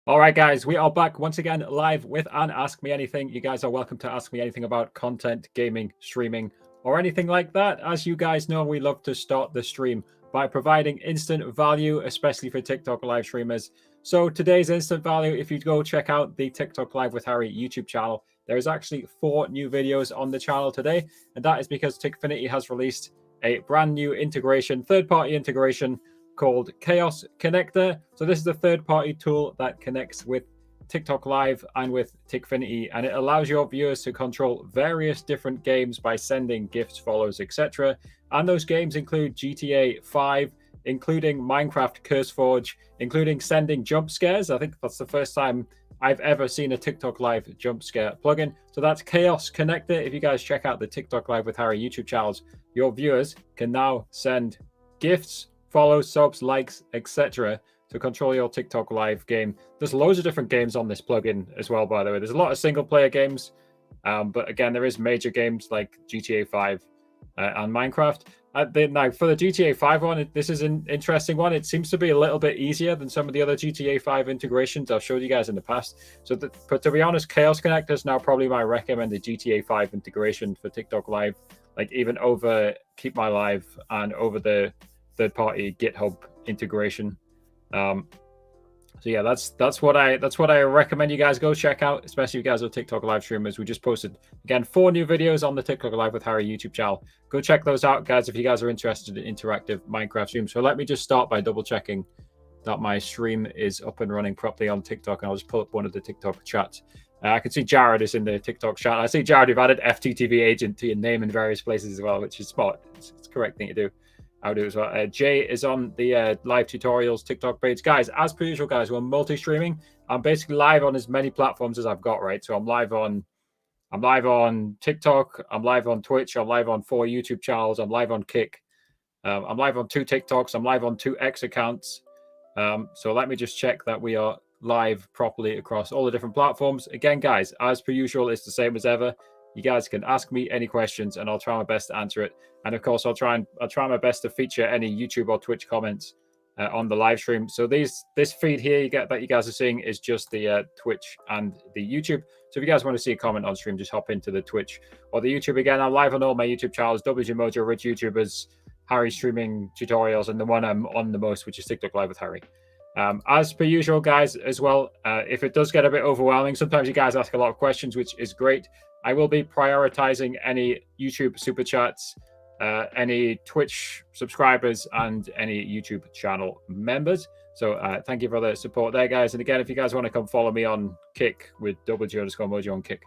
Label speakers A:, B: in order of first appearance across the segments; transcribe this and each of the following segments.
A: All right, guys, we are back once again live with an Ask Me Anything. You guys are welcome to ask me anything about content, gaming, streaming, or anything like that. As you guys know, we love to start the stream by providing instant value, especially for TikTok live streamers. So today's instant value, if you go check out the TikTok Live with Harry YouTube channel, there is actually 4 new videos on the channel today, and that is because Tickfinity has released a brand new integration, third-party integration called Chaos Connector. So this is a third-party tool that connects with TikTok Live and with Tickfinity, and it allows your viewers to control various different games by sending gifts, follows, etc. And those games include GTA 5, including Minecraft CurseForge, including sending jump scares. I think that's the first time I've ever seen a TikTok Live jump scare plugin. So that's Chaos Connector. If you guys check out the TikTok Live with Harry YouTube channels, your viewers can now send gifts, follows, subs, likes, etc. to control your TikTok Live game. There's loads of different games on this plugin as well, by the way. There's a lot of single-player games, but again, there is major games like GTA 5 and Minecraft. Now, for the GTA 5 one, this is an interesting one. It seems to be a little bit easier than some of the other GTA 5 integrations I've showed you guys in the past. But to be honest, Chaos Connector is now probably my recommended GTA 5 integration for TikTok Live, like even over Keep My Live and over the third-party GitHub integration. So yeah, that's what I recommend you guys go check out, especially if you guys are TikTok live streamers. We just posted again 4 new videos on the TikTok Live with Harry YouTube channel. Go check those out, guys, if you guys are interested in interactive Minecraft streams. So let me just start by double checking that my stream is up and running properly on TikTok, and I'll just pull up one of the TikTok chats. I can see Jared is in the TikTok chat. I see Jared, you've added FTTV agent to your name in various places as well, which is smart. It's the correct thing to do. I'll do as well. Jay is on the live tutorials TikTok page. Guys, as per usual, guys, we're multi-streaming. I'm basically live on as many platforms as I've got, right? So I'm live on TikTok, I'm live on Twitch, I'm live on 4 YouTube channels, I'm live on Kick, I'm live on 2 TikToks, I'm live on 2 X accounts. So let me just check that we are live properly across all the different platforms. Again, guys, as per usual, it's the same as ever. You guys can ask me any questions, and I'll try my best to answer it. And of course, I'll try my best to feature any YouTube or Twitch comments on the live stream. So this feed here that you guys are seeing is just the Twitch and the YouTube. So if you guys want to see a comment on stream, just hop into the Twitch or the YouTube. Again, I'm live on all my YouTube channels: WJMojo, Rich YouTubers, Harry Streaming Tutorials, and the one I'm on the most, which is TikTok Live with Harry. As per usual, guys, as well, if it does get a bit overwhelming, sometimes you guys ask a lot of questions, which is great. I will be prioritizing any YouTube super chats, any Twitch subscribers, and any YouTube channel members. So thank you for the support there, guys. And again, if you guys want to come follow me on Kick with WJ_Mojo on Kick.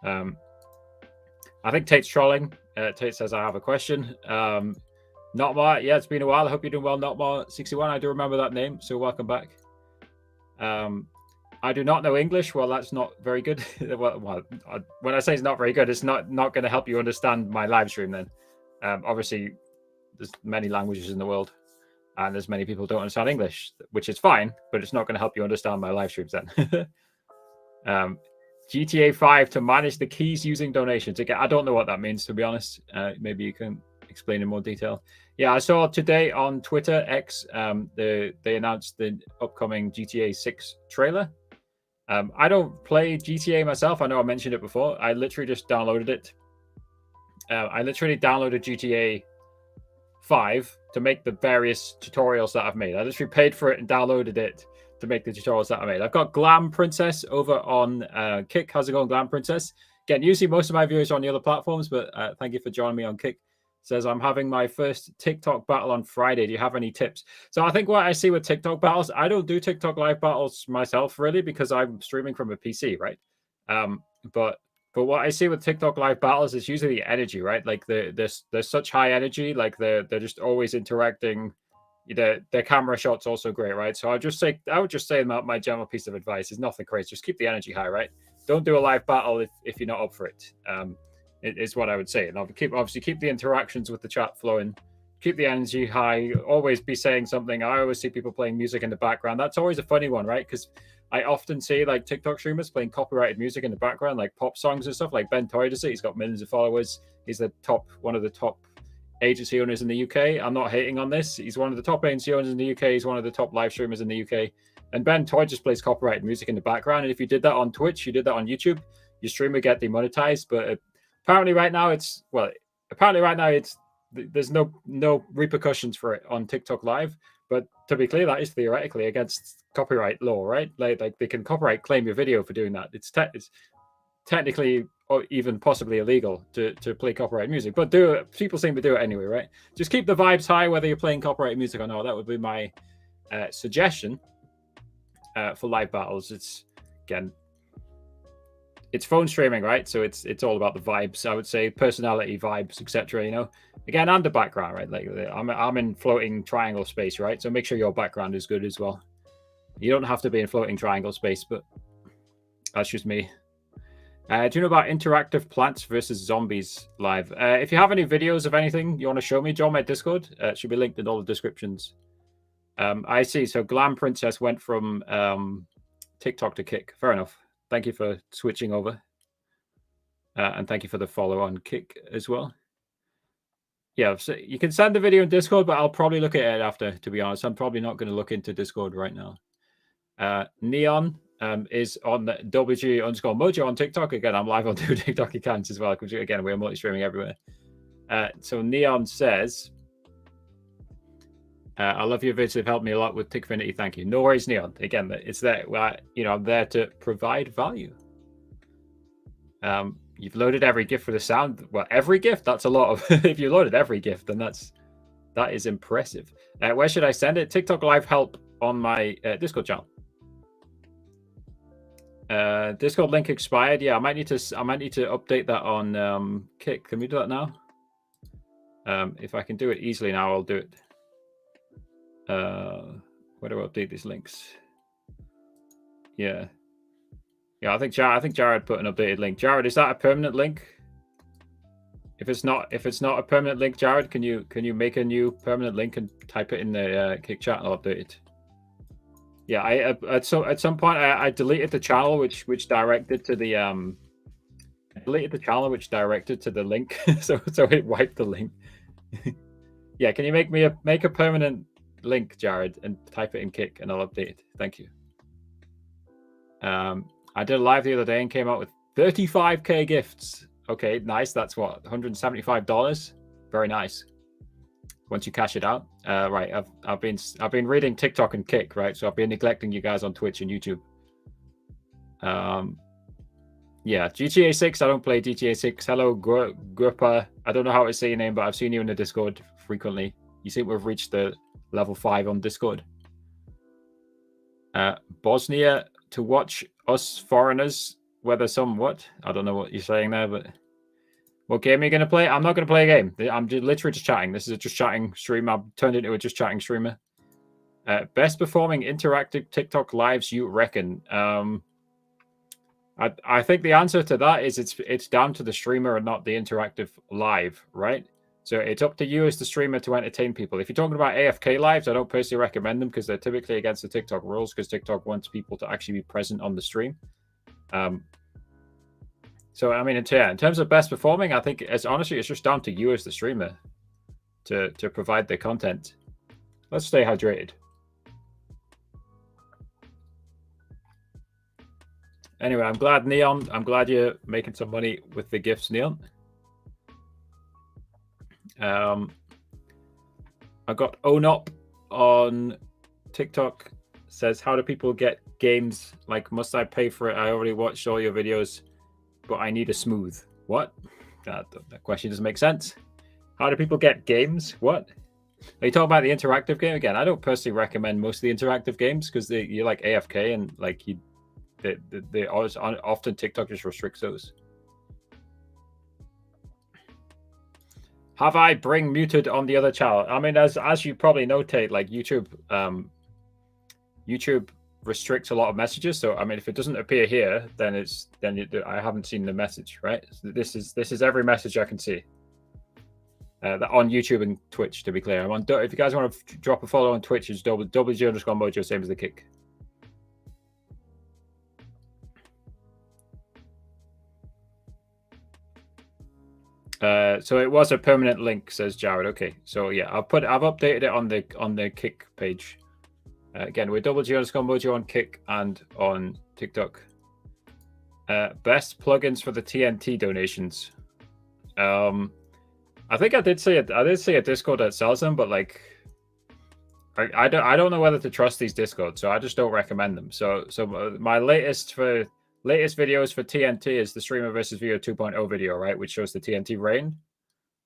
A: I think Tate's trolling. Tate says, I have a question. Notmar, yeah, it's been a while. I hope you're doing well, Notmar61. I do remember that name, so welcome back. I do not know English. Well, that's not very good. When I say it's not very good, it's not going to help you understand my live stream then. Obviously, there's many languages in the world, and there's many people who don't understand English, which is fine, but it's not going to help you understand my live streams then. GTA 5 to manage the keys using donations. Again, I don't know what that means, to be honest. Maybe you can explain in more detail. Yeah, I saw today on Twitter X, they announced the upcoming GTA 6 trailer. I don't play GTA myself. I know I mentioned it before. I literally just downloaded it. I literally downloaded GTA 5 to make the various tutorials that I've made. I literally paid for it and downloaded it to make the tutorials that I made. I've got Glam Princess over on Kick. How's it going, Glam Princess? Again, usually most of my viewers are on the other platforms, but thank you for joining me on Kick. Says, I'm having my first TikTok battle on Friday. Do you have any tips? So I think what I see with TikTok battles, I don't do TikTok live battles myself, really, because I'm streaming from a PC, right? But what I see with TikTok live battles is usually the energy, right? Like there's such high energy, like they're just always interacting. Their camera shots also great, right? So I would just say my general piece of advice is nothing crazy. Just keep the energy high, right? Don't do a live battle if you're not up for it. Is what I would say. And obviously keep the interactions with the chat flowing, keep the energy high, always be saying something. I always see people playing music in the background. That's always a funny one, right? Because I often see like TikTok streamers playing copyrighted music in the background, like pop songs and stuff, like Ben Toy does it. He's got millions of followers. He's one of the top agency owners in the UK. I'm not hating on this. He's one of the top agency owners in the UK. He's one of the top live streamers in the UK. And Ben Toy just plays copyrighted music in the background. And if you did that on Twitch, you did that on YouTube, your stream would get demonetized. But apparently right now it's there's no repercussions for it on TikTok Live. But to be clear, that is theoretically against copyright law, right? Like they can copyright claim your video for doing that. It's technically or even possibly illegal to play copyright music, but people seem to do it anyway, right? Just keep the vibes high whether you're playing copyright music or not. That would be my suggestion for live battles. It's phone streaming, right? So it's all about the vibes. I would say personality, vibes, etc. You know, again, and the background, right? Like I'm in floating triangle space, right? So make sure your background is good as well. You don't have to be in floating triangle space, but that's just me. Do you know about interactive Plants versus Zombies live? If you have any videos of anything you want to show me, join my Discord. It should be linked in all the descriptions. I see. So Glam Princess went from TikTok to Kick. Fair enough. Thank you for switching over. And thank you for the follow on Kick as well. Yeah, so you can send the video in Discord, but I'll probably look at it after, to be honest. I'm probably not going to look into Discord right now. Neon is on WG_Mojo on TikTok. Again, I'm live on two TikTok accounts as well, because again, we're multi-streaming everywhere. So Neon says, I love your vids. They've helped me a lot with Tickfinity. Thank you. No worries, Neon. Again, it's there. I'm there to provide value. You've loaded every GIF for the sound. Well, every GIF? That's a lot of... If you loaded every GIF, then that is impressive. Where should I send it? TikTok Live help on my Discord channel. Discord link expired. Yeah, I might need to update that on Kick. Can we do that now? If I can do it easily now, I'll do it. Where do I update these links? Yeah, I think Jared put an updated link. Jared, is that a permanent link? If it's not a permanent link, Jared, can you make a new permanent link and type it in the Kick chat and I'll update it? Yeah, at some point I deleted the channel which directed to the link, so it wiped the link. Yeah, can you make a permanent link, Jared, and type it in Kick and I'll update it? Thank you. I did a live the other day and came out with 35k gifts. Okay, nice. That's what, $175. Very nice. Once you cash it out, right? I've been reading TikTok and Kick, right? So I've been neglecting you guys on Twitch and YouTube. Yeah, GTA 6. I don't play GTA 6. Hello, Grupa. I don't know how to say your name, but I've seen you in the Discord frequently. You seem to have reached the level 5 on Discord. Bosnia to watch us foreigners. Whether somewhat. I don't know what you're saying there, but. What game are you going to play? I'm not going to play a game. I'm literally just chatting. This is a just chatting stream. I've turned into a just chatting streamer. Best performing interactive TikTok lives you reckon? I think the answer to that is it's down to the streamer and not the interactive live, right? So it's up to you as the streamer to entertain people. If you're talking about AFK lives, I don't personally recommend them because they're typically against the TikTok rules because TikTok wants people to actually be present on the stream. So, I mean, in terms of best performing, I think it's just down to you as the streamer to provide the content. Let's stay hydrated. Anyway, I'm glad, Neon. I'm glad you're making some money with the gifts, Neon. I got Onop on TikTok. Says, how do people get games? Like, must I pay for it? I already watched all your videos. But I need a smooth. What? That question doesn't make sense. How do people get games? What? Are you talking about the interactive game again? I don't personally recommend most of the interactive games because you're like AFK and like they often TikTok just restricts those. Have I bring muted on the other channel? I mean, as you probably notate, like YouTube restricts a lot of messages. So I mean, if it doesn't appear here, then I haven't seen the message, right? So this is every message I can see. That on YouTube and Twitch, to be clear. I'm on. If you guys want to drop a follow on Twitch, it's WG_Mojo, same as the Kick. So it was a permanent link, says Jared. Okay, so yeah, I've updated it on the Kick page. Again, we're @Mojo on Kick and on TikTok. Best plugins for the TNT donations. I think I did see it. I did see a Discord that sells them, but like, I don't know whether to trust these Discords, so I just don't recommend them. So my latest videos for TNT is the Streamer versus Viewer 2.0 video, right, which shows the TNT rain,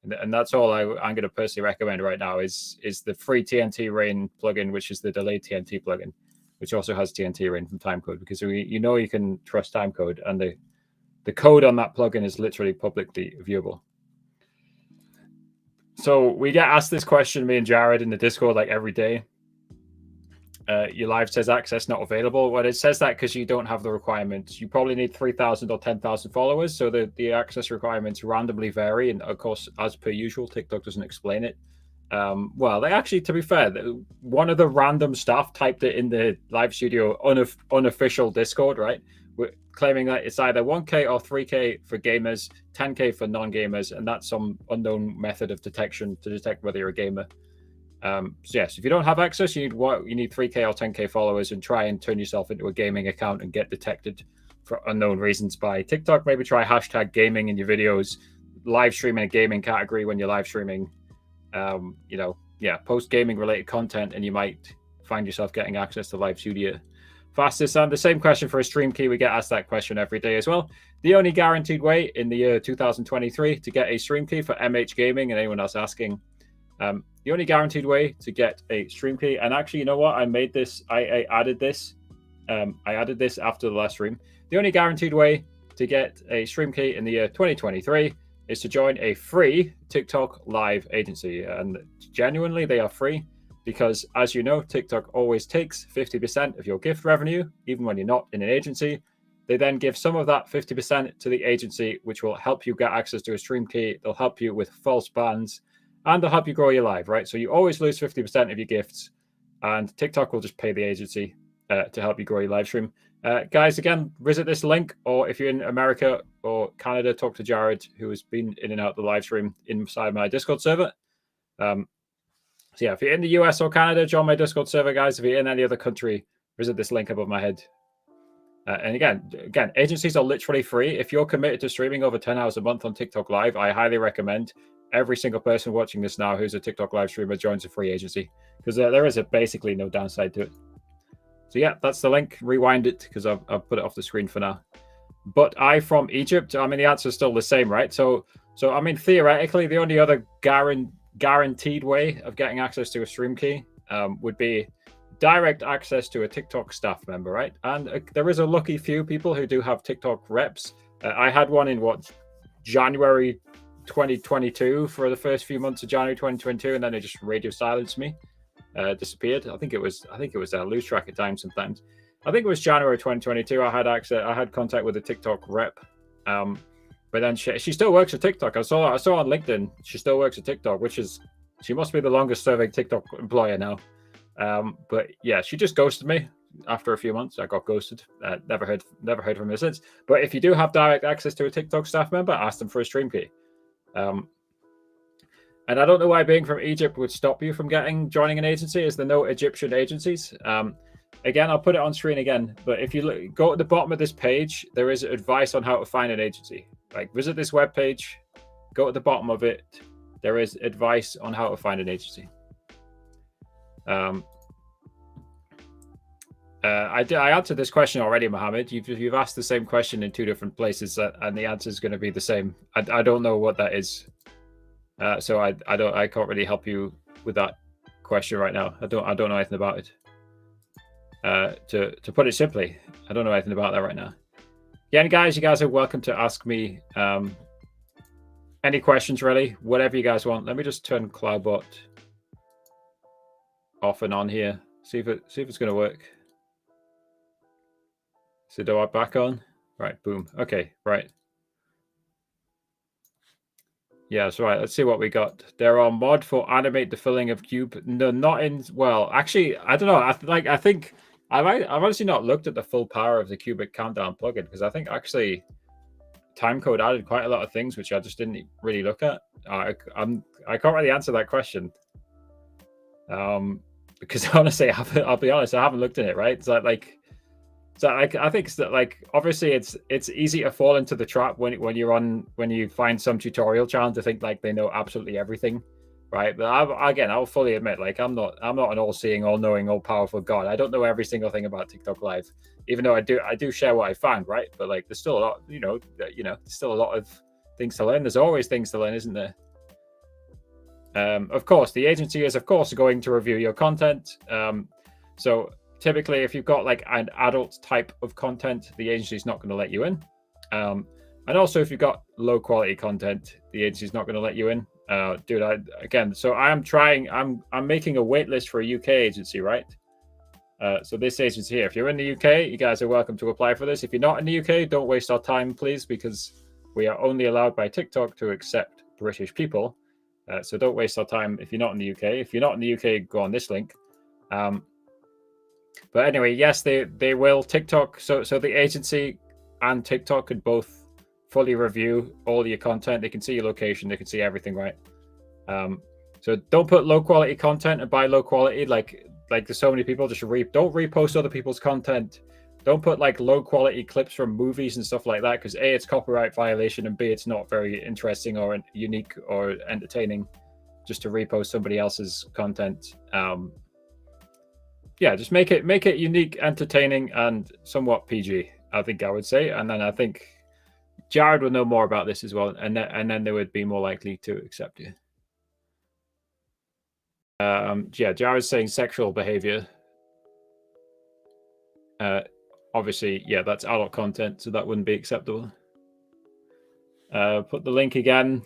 A: and that's all I'm going to personally recommend right now is the free TNT rain plugin, which is the delayed TNT plugin, which also has TNT rain from Timecode, because you can trust Timecode, and the code on that plugin is literally publicly viewable. So we get asked this question, me and Jared, in the Discord like every day. Your live says access not available. Well, it says that because you don't have the requirements. You probably need 3,000 or 10,000 followers. So the access requirements randomly vary. And of course, as per usual, TikTok doesn't explain it. Well, they actually, to be fair, one of the random staff typed it in the live studio unofficial Discord, right? We're claiming that it's either 1K or 3K for gamers, 10K for non-gamers, and that's some unknown method of detection to detect whether you're a gamer. So yes, if you don't have access, you need 3K or 10K followers, and try and turn yourself into a gaming account and get detected for unknown reasons by TikTok. Maybe try hashtag gaming in your videos, live streaming a gaming category when you're live streaming. Post gaming related content, and you might find yourself getting access to live studio fastest. And the same question for a stream key. We get asked that question every day as well. The only guaranteed way in the year 2023 to get a stream key for MH Gaming, and anyone else asking, the only guaranteed way to get a stream key, and actually, you know what? I made this. I added this. I added this after the last stream. The only guaranteed way to get a stream key in the year 2023 is to join a free TikTok live agency, and genuinely, they are free. Because, as you know, TikTok always takes 50% of your gift revenue, even when you're not in an agency. They then give some of that 50% to the agency, which will help you get access to a stream key. They'll help you with false bans, and they'll help you grow your live, right? So you always lose 50% of your gifts, and TikTok will just pay the agency to help you grow your live stream. Guys, again, visit this link, or if you're in America or Canada, talk to Jared, who has been in and out of the live stream inside my Discord server. So yeah, if you're in the US or Canada, join my Discord server, guys. If you're in any other country, visit this link above my head. And again, agencies are literally free. If you're committed to streaming over 10 hours a month on TikTok Live, I highly recommend every single person watching this now who's a TikTok Live streamer joins a free agency, because there is basically no downside to it. So yeah, that's the link. Rewind it, because I've put it off the screen for now. But I from Egypt, I mean, the answer is still the same, right? So I mean, theoretically, the only other guaranteed way of getting access to a stream key would be direct access to a TikTok staff member, right? And there is a lucky few people who do have TikTok reps. I had one in January 2022 for the first few months of January 2022, and then it just radio silenced me, disappeared. I think it was lose track of time sometimes. I think it was January 2022. I had contact with a TikTok rep. But then she still works at TikTok. I saw on LinkedIn she still works at TikTok, which is, she must be the longest serving TikTok employer now. But yeah, she just ghosted me after a few months. I got ghosted. Never heard from her since. But if you do have direct access to a TikTok staff member, ask them for a stream key. And I don't know why being from Egypt would stop you from joining an agency, as there are no Egyptian agencies. Again, I'll put it on screen again. But if you go at the bottom of this page, there is advice on how to find an agency. Like, visit this web page, go at the bottom of it. There is advice on how to find an agency. I answered this question already, Mohammed. You've asked the same question in two different places, and the answer is going to be the same. I don't know what that is, so I can't really help you with that question right now. I don't know anything about it. To put it simply, I don't know anything about that right now. Yeah, and guys, you guys are welcome to ask me any questions, really, whatever you guys want. Let me just turn Cloudbot off and on here. See if it's going to work. So do I back on? Right, boom. Okay, right. Yeah, that's right. Let's see what we got. There are mod for animate the filling of cube. No, not in. Well, actually, I don't know. I think I've honestly not looked at the full power of the Cubic Countdown plugin, because I think actually Timecode added quite a lot of things which I just didn't really look at. I can't really answer that question. because honestly, I'll be honest, I haven't looked at it. Right? So I think that like obviously it's easy to fall into the trap when you find some tutorial channel to think like they know absolutely everything, right? But I'll fully admit, like I'm not an all-seeing, all-knowing, all-powerful God. I don't know every single thing about TikTok Live, even though I do share what I found, right? But like there's still a lot, there's still a lot of things to learn. There's always things to learn, isn't there? Of course, the agency is, of course, going to review your content. So typically, if you've got like an adult type of content, the agency is not going to let you in. And also, if you've got low quality content, the agency is not going to let you in. So I'm making a wait list for a UK agency, right? So this agency here, if you're in the UK, you guys are welcome to apply for this. If you're not in the UK, don't waste our time, please, because we are only allowed by TikTok to accept British people. So don't waste our time if you're not in the UK. If you're not in the UK, go on this link. But anyway, yes, they will TikTok. So the agency and TikTok could both fully review all your content. They can see your location. They can see everything, right? So don't put low quality content and buy low quality. Like there's so many people just don't repost other people's content. Don't put like low quality clips from movies and stuff like that, because A, it's copyright violation, and B, it's not very interesting or unique or entertaining just to repost somebody else's content. Just make it unique, entertaining, and somewhat PG, I think I would say. And then I think Jared would know more about this as well, and then they would be more likely to accept you. Jared's saying sexual behavior. Obviously, that's adult content, so that wouldn't be acceptable. Put the link again.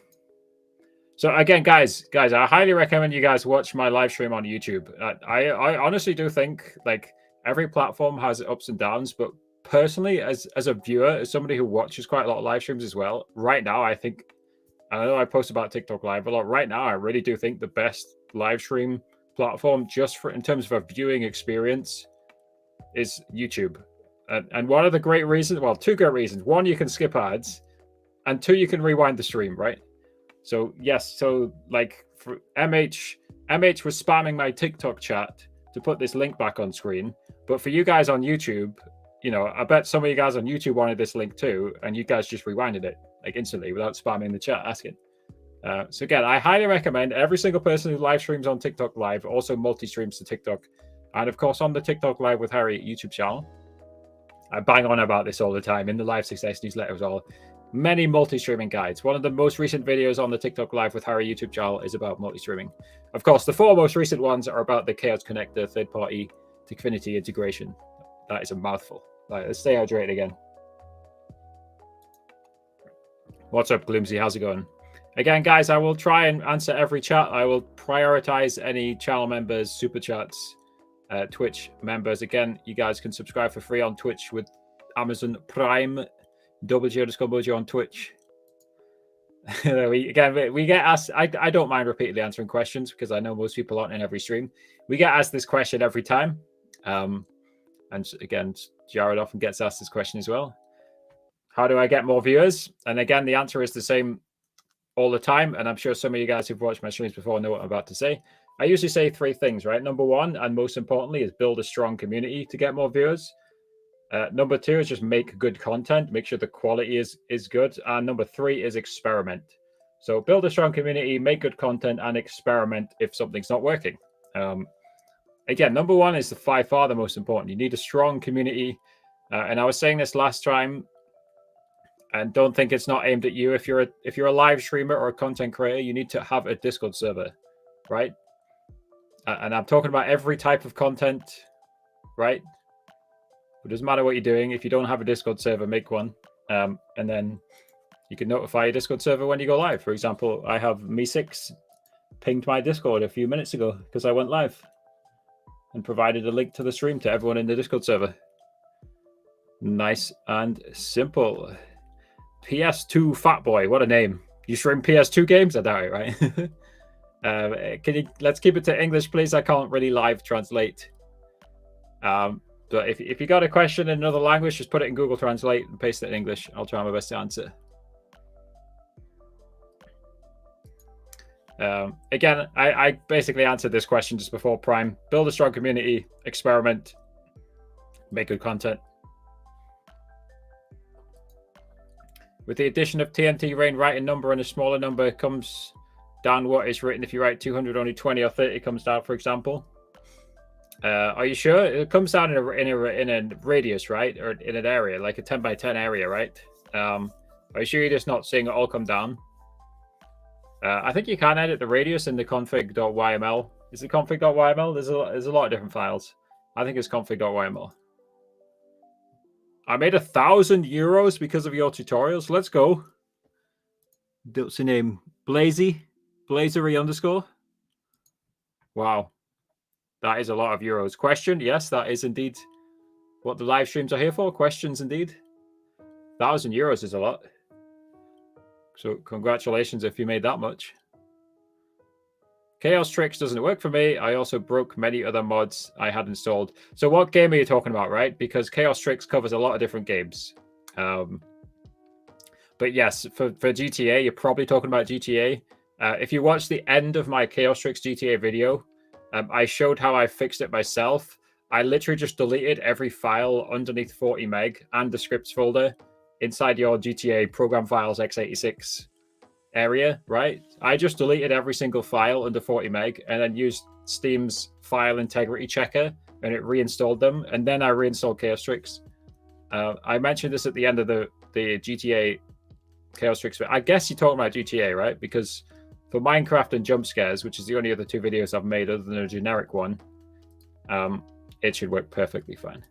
A: So again, guys, I highly recommend you guys watch my live stream on YouTube. I honestly do think like every platform has ups and downs, but personally, as a viewer, as somebody who watches quite a lot of live streams as well, right now I think, I know I post about TikTok Live a lot. Right now, I really do think the best live stream platform, just for in terms of a viewing experience, is YouTube. And one of the great reasons, well, two great reasons. One, you can skip ads, and two, you can rewind the stream, right? So yes, so like for MH was spamming my TikTok chat to put this link back on screen. But for you guys on YouTube, I bet some of you guys on YouTube wanted this link too, and you guys just rewinded it like instantly without spamming the chat asking. So again, I highly recommend every single person who live streams on TikTok Live also multi-streams to TikTok, and of course on the TikTok Live with Harry YouTube channel. I bang on about this all the time in the Live Success newsletter as well. Many multi-streaming guides. One of the most recent videos on the TikTok Live with Harry YouTube channel is about multi-streaming. Of course, the four most recent ones are about the Chaos Connector third-party Dfinity integration. That is a mouthful. Right, let's stay hydrated again. What's up, Gloomsy? How's it going? Again, guys, I will try and answer every chat. I will prioritize any channel members, super chats, Twitch members. Again, you guys can subscribe for free on Twitch with Amazon Prime. WG_Mojo on Twitch. we get asked. I don't mind repeatedly answering questions because I know most people aren't in every stream. We get asked this question every time. And again, Jared often gets asked this question as well. How do I get more viewers? And again, the answer is the same all the time. And I'm sure some of you guys who've watched my streams before know what I'm about to say. I usually say three things, right? Number one, and most importantly, is build a strong community to get more viewers. Number two is just make good content, make sure the quality is good. And number three is experiment. So build a strong community, make good content, and experiment if something's not working. Again, number one is by far the most important. You need a strong community. And I was saying this last time, and don't think it's not aimed at you. If you're a live streamer or a content creator, you need to have a Discord server, right? And I'm talking about every type of content, right? It doesn't matter what you're doing. If you don't have a Discord server, make one. And then you can notify your Discord server when you go live. For example, I have Me6 pinged my Discord a few minutes ago because I went live and provided a link to the stream to everyone in the Discord server. Nice and simple. PS2 Fatboy, what a name. You stream PS2 games? I doubt it, right? Let's keep it to English, please. I can't really live translate. But if you got a question in another language, just put it in Google Translate and paste it in English. I'll try my best to answer. Again, I basically answered this question just before Prime. Build a strong community, experiment, make good content. With the addition of TNT Rain, write a number and a smaller number comes down what is written. If you write 200, only 20 or 30 comes down, for example. Are you sure? It comes down in a radius, right? Or in an area, like a 10 by 10 area, right? Are you sure you're just not seeing it all come down? I think you can edit the radius in the config.yml. Is it config.yml? There's a lot of different files. I think it's config.yml. I made €1,000 because of your tutorials. Let's go. What's your name? Blazy? Blazery _. Wow. That is a lot of euros. Question? Yes, that is indeed what the live streams are here for. Questions indeed. €1,000 is a lot. So congratulations if you made that much. Chaos Tricks doesn't work for me. I also broke many other mods I had installed. So what game are you talking about, right? Because Chaos Tricks covers a lot of different games. But yes, for GTA, you're probably talking about GTA. If you watch the end of my Chaos Tricks GTA video, I showed how I fixed it myself. I literally just deleted every file underneath 40 meg and the scripts folder inside your GTA program files x86 area, right? I just deleted every single file under 40 meg and then used Steam's file integrity checker and it reinstalled them. And then I reinstalled Chaos Tricks. I mentioned this at the end of the GTA Chaos Tricks, but I guess you're talking about GTA, right? Because for Minecraft and jump scares, which is the only other two videos I've made other than a generic one, it should work perfectly fine.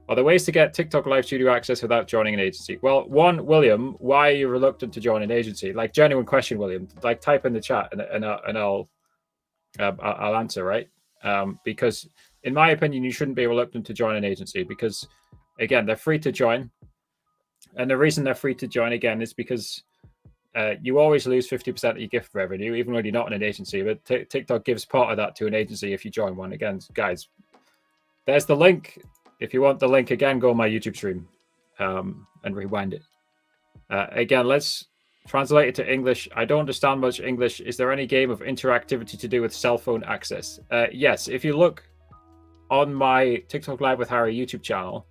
A: Are there ways to get TikTok Live Studio access without joining an agency? Well, one, William, why are you reluctant to join an agency? Like, genuine question, William. Like, type in the chat and I'll answer, right? Because in my opinion, you shouldn't be reluctant to join an agency because, again, they're free to join. And the reason they're free to join, again, is because you always lose 50% of your gift revenue, even when you're not in an agency. But TikTok gives part of that to an agency if you join one. Again, guys, there's the link. If you want the link, again, go on my YouTube stream and rewind it. Again, let's translate it to English. I don't understand much English. Is there any game of interactivity to do with cell phone access? Yes, if you look on my TikTok Live with Harry YouTube channel,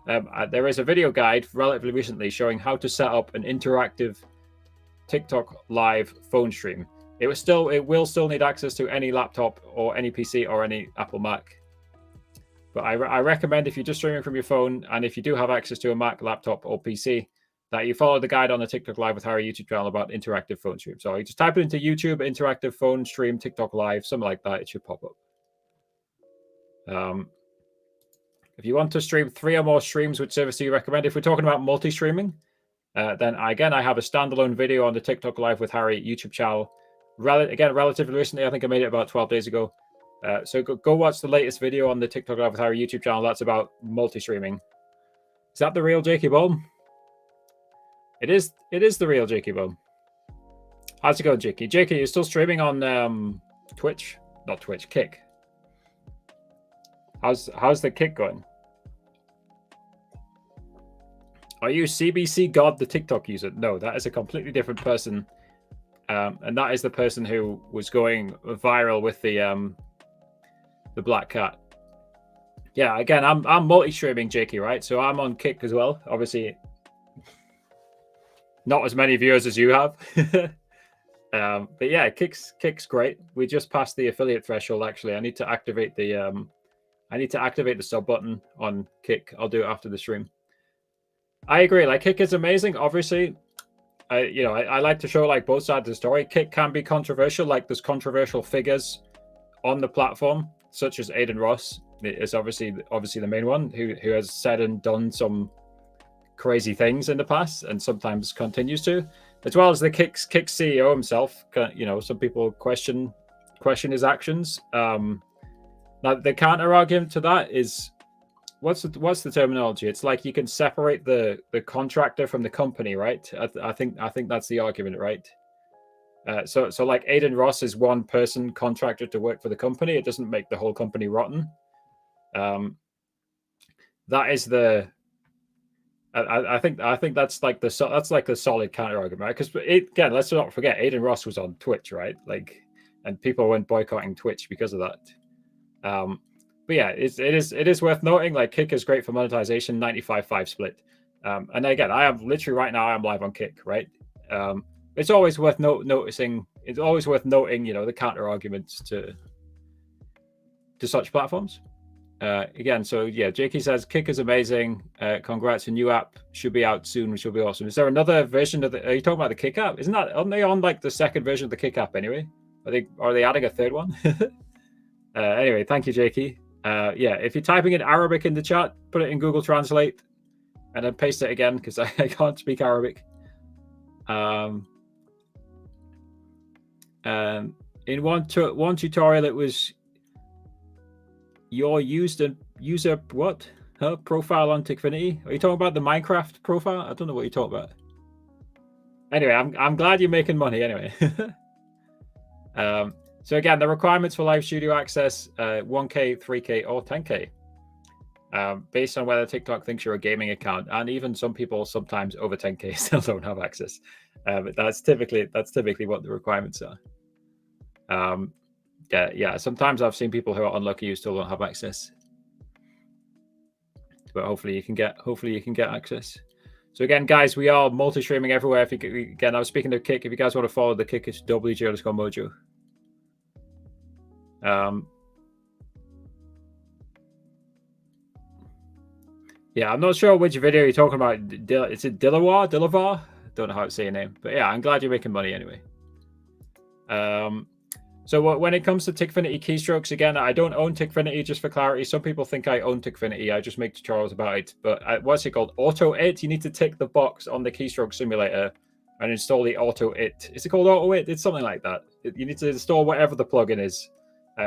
A: there is a video guide relatively recently showing how to set up an interactive TikTok Live phone stream. It will still need access to any laptop or any PC or any Apple Mac. But I recommend if you're just streaming from your phone and if you do have access to a Mac, laptop, or PC, that you follow the guide on the TikTok Live with Harry YouTube channel about interactive phone stream. So you just type it into YouTube, interactive phone stream, TikTok Live, something like that. It should pop up. If you want to stream 3 or more streams, which service do you recommend? If we're talking about multi-streaming, then again, I have a standalone video on the TikTok Live with Harry YouTube channel. Relatively recently, I think I made it about 12 days ago. So go watch the latest video on the TikTok Live with Harry YouTube channel. That's about multi-streaming. Is that the real Jakey Bohm? It is the real Jakey Bohm. How's it going, Jakey? Jakey, you're still streaming on Twitch? Not Twitch, Kick. How's the Kick going? Are you CBC God, the TikTok user? No, that is a completely different person. And that is the person who was going viral with the black cat. Yeah, again, I'm multi-streaming, Jakey, right? So I'm on Kick as well. Obviously, not as many viewers as you have. But yeah, Kick's great. We just passed the affiliate threshold, actually. I need to activate the sub button on Kick. I'll do it after the stream. I agree. Like, Kick is amazing. Obviously, I like to show like both sides of the story. Kick can be controversial. Like, there's controversial figures on the platform, such as Aiden Ross is obviously the main one who has said and done some crazy things in the past and sometimes continues to, as well as the Kick CEO himself. Some people question his actions. Now the counter argument to that is, what's the terminology? It's like you can separate the contractor from the company, right? I think that's the argument, right? So like Aiden Ross is one person contracted to work for the company. It doesn't make the whole company rotten. That is the. I think that's like the solid counter argument, right? Because again, let's not forget Aiden Ross was on Twitch, right? Like, and people weren't boycotting Twitch because of that. But yeah, it is worth noting, like, Kick is great for monetization, 95-5 split. And again, I am literally right now, I am live on Kick, right? It's always worth noticing. It's always worth noting, the counter arguments to such platforms. Again, so yeah, Jakey says Kick is amazing. Congrats, a new app should be out soon, which will be awesome. Is there another version of are you talking about the Kick app? Aren't they on like the second version of the Kick app anyway? Are they adding a third one? Anyway, thank you, Jakey. Yeah, if you're typing in Arabic in the chat, put it in Google Translate and then paste it again, because I can't speak Arabic. In one tutorial, it was your user what? Profile on Tickfinity. Are you talking about the Minecraft profile? I don't know what you're talking about. Anyway, I'm glad you're making money anyway. So again, the requirements for live studio access, 1K, 3K, or 10K. Based on whether TikTok thinks you're a gaming account, and even some people sometimes over 10K still don't have access. But that's typically what the requirements are. Yeah. Sometimes I've seen people who are unlucky who still don't have access. But hopefully you can get access. So again, guys, we are multi-streaming everywhere. Again, I was speaking to Kick. If you guys want to follow the Kick, it's WJ_Mojo. Yeah, I'm not sure which video you're talking about. Is it Dilavar? Don't know how to say your name, but yeah, I'm glad you're making money anyway. So when it comes to Tickfinity keystrokes, again, I don't own Tickfinity, just for clarity. Some people think I own Tickfinity. I just make tutorials about it. But what's it called? Auto-It. You need to tick the box on the keystroke simulator and install the Auto-It. Is it called Auto-It? It's something like that. You need to install whatever the plugin is,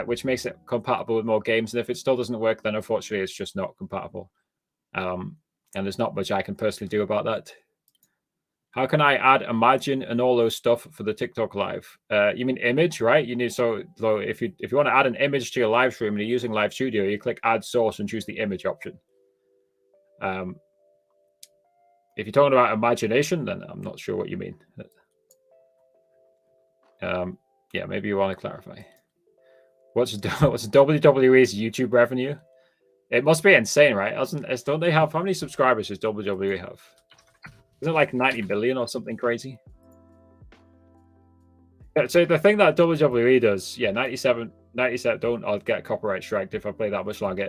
A: which makes it compatible with more games. And if it still doesn't work, then unfortunately it's just not compatible. And there's not much I can personally do about that. How can I add Imagine and all those stuff for the TikTok live? You mean image, right? You need so if you want to add an image to your live stream and you're using Live Studio, you click Add Source and choose the image option. If you're talking about imagination, then I'm not sure what you mean. Yeah, maybe you want to clarify. What's WWE's YouTube revenue? It must be insane, right? Don't they have, how many subscribers does WWE have? Isn't it like 90 billion or something crazy? So the thing that WWE does, yeah, 97, I'll get copyright striked if I play that much longer.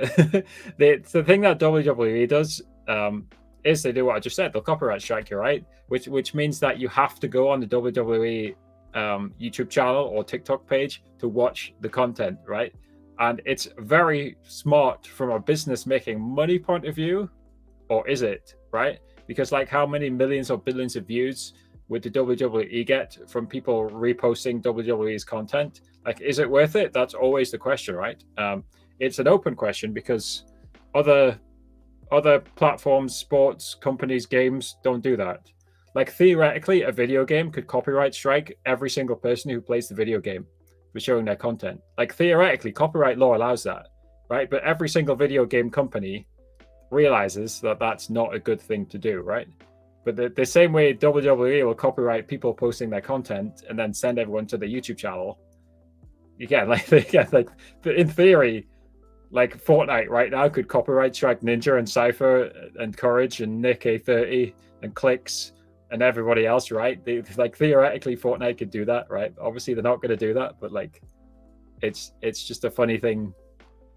A: The thing that WWE does is they do what I just said. They'll copyright strike you, right? Which means that you have to go on the WWE YouTube channel or TikTok page to watch the content, right? And it's very smart from a business making money point of view, or is it, right? Because like how many millions or billions of views would the WWE get from people reposting WWE's content? Like, is it worth it? That's always the question, right? It's an open question because other platforms, sports, companies, games don't do that. Like theoretically, a video game could copyright strike every single person who plays the video game for showing their content. Like theoretically, copyright law allows that, right? But every single video game company realizes that that's not a good thing to do, right? But the same way WWE will copyright people posting their content and then send everyone to the YouTube channel. Like in theory, like Fortnite right now could copyright strike Ninja and Cypher and Courage and Nick A30 and Clicks and everybody else, right? Like theoretically, Fortnite could do that, right? Obviously, they're not going to do that, but like, it's just a funny thing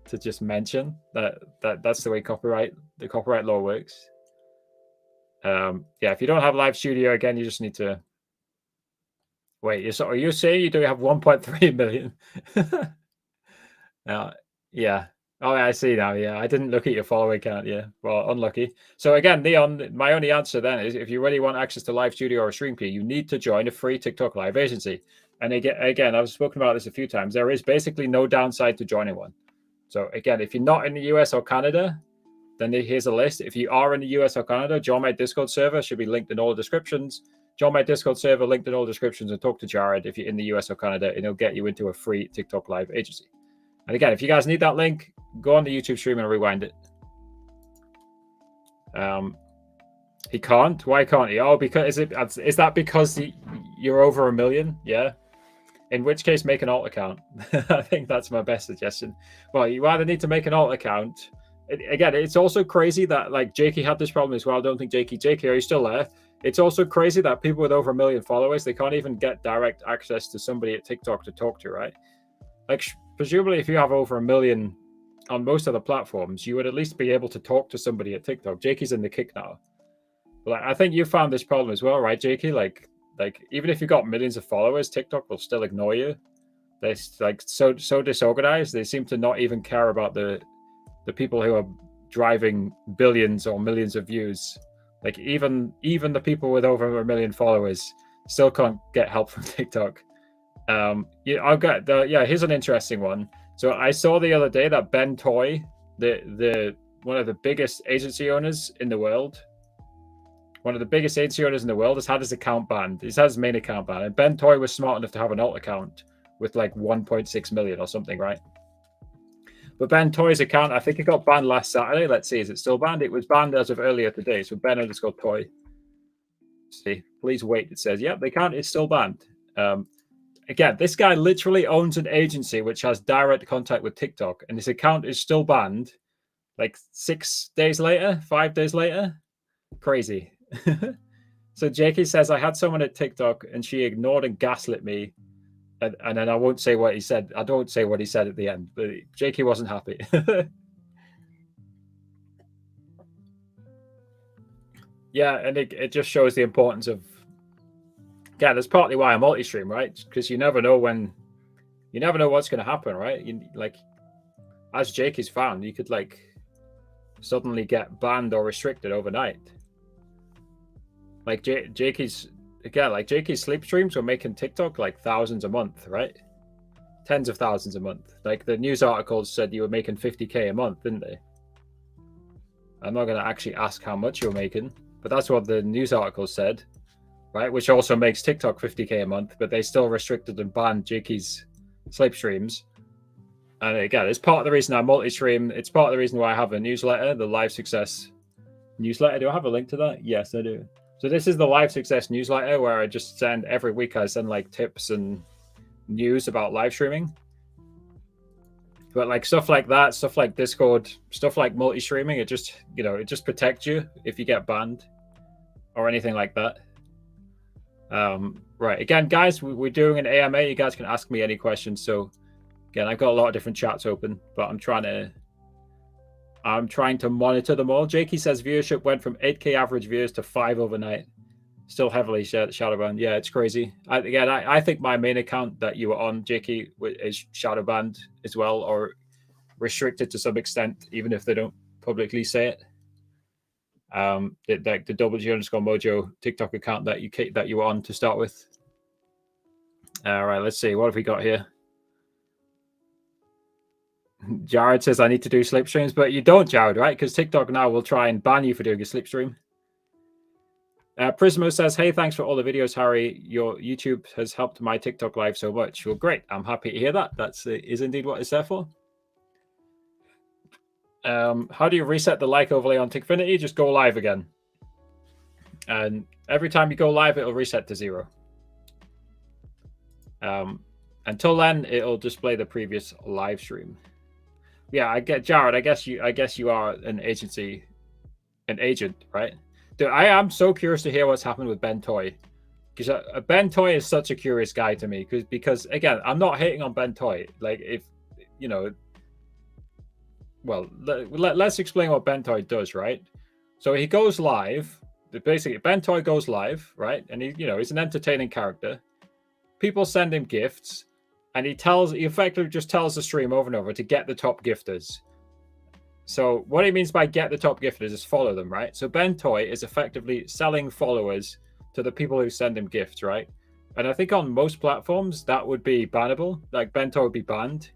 A: to just mention that's the way the copyright law works. Yeah, if you don't have Live Studio, again, you just need to wait. Are you saying you do have 1.3 million? Yeah. Oh, I see now. Yeah, I didn't look at your follower count. Yeah, well, unlucky. So again, Neon, my only answer then is if you really want access to Live Studio or StreamKey, you need to join a free TikTok Live agency. And again, I've spoken about this a few times. There is basically no downside to joining one. So again, if you're not in the US or Canada, then here's a list. If you are in the US or Canada, join my Discord server. Should be linked in all the descriptions. Join my Discord server, linked in all the descriptions, and talk to Jared if you're in the US or Canada, and he'll get you into a free TikTok Live agency. And again, if you guys need that link, go on the YouTube stream and rewind it. He can't. Why can't he? Oh, because is that because you're over 1 million? Yeah. In which case, make an alt account. I think that's my best suggestion. Well, you either need to make an alt account. Again, it's also crazy that like Jakey had this problem as well. I don't think Jakey, are you still there? It's also crazy that people with over 1 million followers, they can't even get direct access to somebody at TikTok to talk to, right? Like, presumably, if you have over 1 million on most of the platforms, you would at least be able to talk to somebody at TikTok. Jakey's in the kick now. But I think you found this problem as well, right, Jakey? Like even if you've got millions of followers, TikTok will still ignore you. They're like so disorganized. They seem to not even care about the people who are driving billions or millions of views. Like even the people with over 1 million followers still can't get help from TikTok. Here's an interesting one. So I saw the other day that Ben Toy, the one of the biggest agency owners in the world, has had his account banned. He's had his main account banned. And Ben Toy was smart enough to have an alt account with like 1.6 million or something, right? But Ben Toy's account, I think it got banned last Saturday. Let's see, is it still banned? It was banned as of earlier today. So Ben_Toy. See, please wait. It says, they can't. It's still banned. Again, this guy literally owns an agency which has direct contact with TikTok, and his account is still banned. Like 5 days later. Crazy. So Jakey says, I had someone at TikTok and she ignored and gaslit me. And then I won't say what he said. I don't say what he said at the end, but Jakey wasn't happy. Yeah, and it just shows the importance of... Yeah, that's partly why I multi-stream, right? Because you never know what's going to happen, right? As Jakey's found, you could like suddenly get banned or restricted overnight. Like Jakey's sleep streams were making TikTok like thousands a month, right? Tens of thousands a month. Like the news articles said you were making 50K a month, didn't they? I'm not going to actually ask how much you're making, but that's what the news articles said, right? Which also makes TikTok 50K a month, but they still restricted and banned Jakey's sleep streams. And again, it's part of the reason I multi-stream. It's part of the reason why I have a newsletter, the Live Success newsletter. Do I have a link to that? Yes, I do. So this is the Live Success newsletter where I just send every week. I send like tips and news about live streaming. But like stuff like that, stuff like Discord, stuff like multi-streaming, it just protects you if you get banned or anything like that. Right. Again, guys, we're doing an AMA. You guys can ask me any questions. So again, I've got a lot of different chats open, but I'm trying to monitor them all. Jakey says viewership went from 8K average viewers to 5 overnight. Still heavily shadowbanned. Yeah, it's crazy. I think my main account that you were on, Jakey, is shadowbanned as well, or restricted to some extent, even if they don't publicly say it. The WG_Mojo TikTok account that you were on to start with. All right, let's see. What have we got here? Jared says, I need to do sleep streams, but you don't, Jared, right? Because TikTok now will try and ban you for doing a sleep stream. Prismo says, hey, thanks for all the videos, Harry. Your YouTube has helped my TikTok live so much. Well, great. I'm happy to hear that. That is indeed what it's there for. How do you reset the like overlay on Tikfinity? Just go live again. And every time you go live, it'll reset to 0. Until then, it'll display the previous live stream. Yeah, I get Jared. I guess you are an agent, right? Dude, I am so curious to hear what's happened with Ben Toy, because Ben Toy is such a curious guy to me. Because again, I'm not hating on Ben Toy. Like let's explain what Ben Toy does, right? So he goes live. Basically, Ben Toy goes live, right? And he's an entertaining character. People send him gifts. And he effectively just tells the stream over and over to get the top gifters. So what he means by get the top gifters is follow them, right? So Ben Toy is effectively selling followers to the people who send him gifts, right? And I think on most platforms that would be bannable. Like Ben Toy would be banned.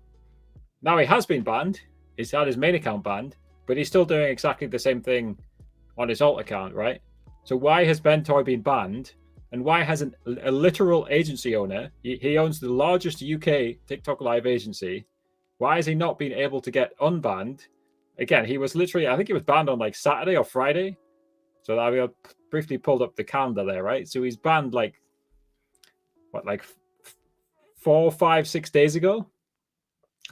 A: Now he has been banned. He's had his main account banned, but he's still doing exactly the same thing on his alt account, right? So why has Ben Toy been banned? And why has a literal agency owner, he owns the largest UK TikTok live agency, why has he not been able to get unbanned? Again, he was literally, I think he was banned on like Saturday or Friday. So I briefly pulled up the calendar there, right? So he's banned like 4, 5, 6 days ago.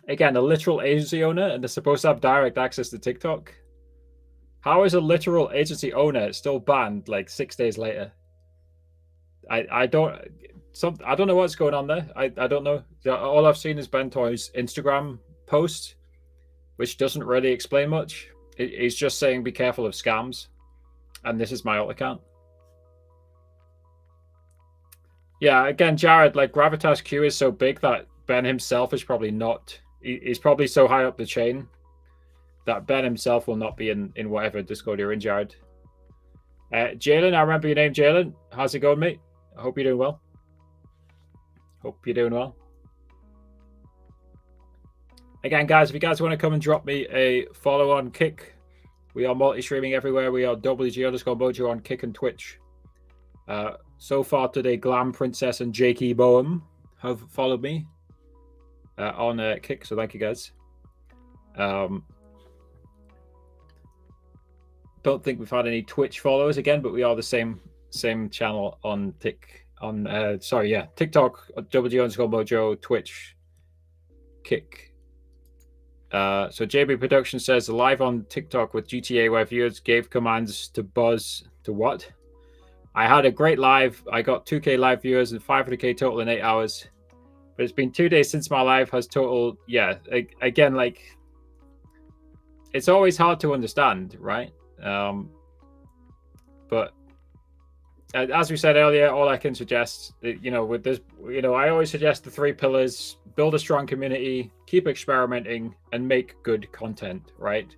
A: Again, a literal agency owner, and they're supposed to have direct access to TikTok. How is a literal agency owner still banned like 6 days later? I don't know what's going on there. I don't know. All I've seen is Bentoy's Instagram post, which doesn't really explain much. He's just saying be careful of scams, and this is my alt account. Yeah, again, Jared, like Gravitas Q is so big that Ben himself is probably not. He's probably so high up the chain that Ben himself will not be in whatever Discord you're in, Jared. Jalen, I remember your name, Jalen. How's it going, mate? I hope you're doing well. Hope you're doing well. Again, guys, if you guys want to come and drop me a follow on Kick, we are multi-streaming everywhere. We are WG_Mojo on Kick and Twitch. So far today, Glam Princess and Jakey Boehm have followed me on Kick, so thank you, guys. Don't think we've had any Twitch followers again, but we are the same channel on TikTok, WG_Mojo, Twitch, Kick. So JB Production says live on TikTok with GTA where viewers gave commands to buzz to what? I had a great live. I got 2K live viewers and 500K total in 8 hours. But it's been 2 days since my live has total. Yeah, again, like it's always hard to understand, right? But as we said earlier, all I can suggest, with this, I always suggest the 3 pillars: build a strong community, keep experimenting, and make good content, right?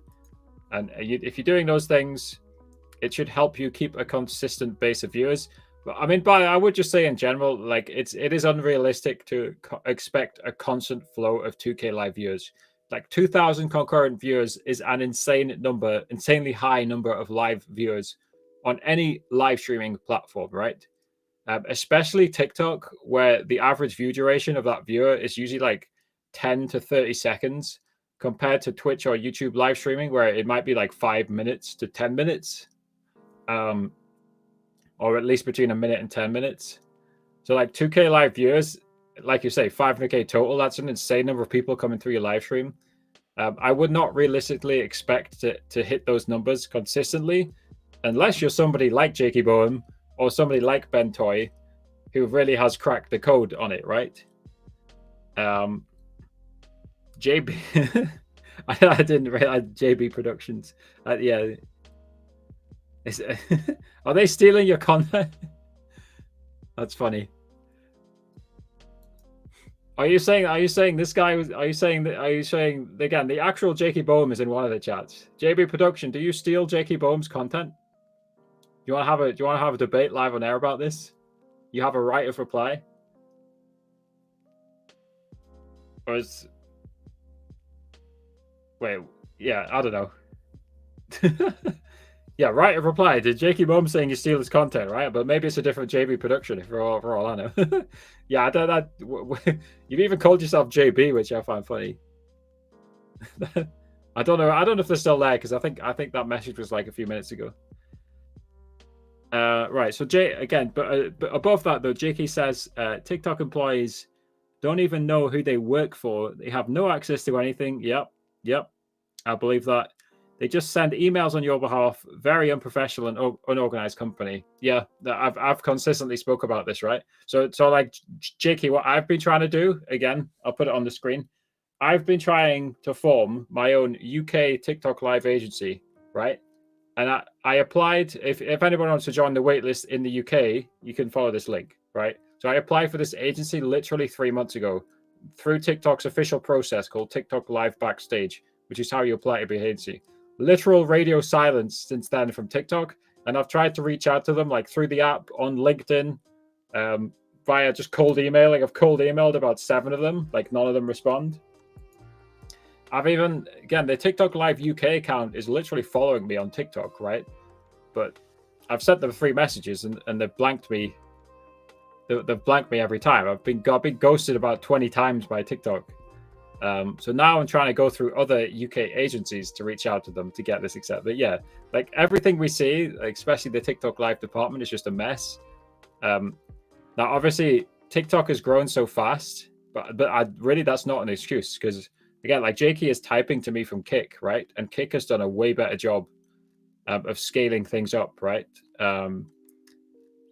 A: And if you're doing those things, it should help you keep a consistent base of viewers. But I mean, I would just say in general, like it is unrealistic to expect a constant flow of 2K live viewers. Like 2,000 concurrent viewers is an insanely high number of live viewers on any live streaming platform, right? Especially TikTok, where the average view duration of that viewer is usually like 10 to 30 seconds, compared to Twitch or YouTube live streaming, where it might be like 5 minutes to 10 minutes, or at least between a minute and 10 minutes. So like 2K live viewers, like you say, 500K total, that's an insane number of people coming through your live stream. I would not realistically expect to hit those numbers consistently, unless you're somebody like Jakey Boehm or somebody like Bentoy, who really has cracked the code on it, right? JB, I didn't realize JB Productions. Yeah, are they stealing your content? That's funny. Are you saying this guy was? Are you saying again? The actual Jakey Boehm is in one of the chats. JB Production, do you steal Jakey Boehm's content? Do you want to have a debate live on air about this? You have a right of reply. Or is... Wait, yeah, I don't know. Yeah, right of reply. Did Jakey Boehm saying you steal his content, right? But maybe it's a different JB Production for all I know. Yeah, you've even called yourself JB, which I find funny. I don't know if they're still there, because I think that message was like a few minutes ago. Right, so but above that though, Jakey says TikTok employees don't even know who they work for. They have no access to anything. Yep, I believe that. They just send emails on your behalf. Very unprofessional and unorganized company. Yeah, I've consistently spoke about this, right? So like, Jakey, what I've been trying to do, again, I'll put it on the screen. I've been trying to form my own UK TikTok live agency, right? And I applied. If anyone wants to join the waitlist in the UK, you can follow this link, right? So I applied for this agency literally 3 months ago through TikTok's official process called TikTok Live Backstage, which is how you apply to be an agency. Literal radio silence since then from TikTok, and I've tried to reach out to them like through the app, on LinkedIn, via just cold emailing. I've cold emailed about 7 of them, like none of them respond. I've even, again, the TikTok Live UK account is literally following me on TikTok, right? But I've sent them 3 messages and they've blanked me. They've blanked me every time. I've been ghosted about 20 times by TikTok. So now I'm trying to go through other UK agencies to reach out to them to get this accepted. But yeah, like everything we see, like especially the TikTok Live department, is just a mess. Now, obviously, TikTok has grown so fast but I really, that's not an excuse, because again, like Jakey is typing to me from Kick, right? And Kick has done a way better job of scaling things up, right?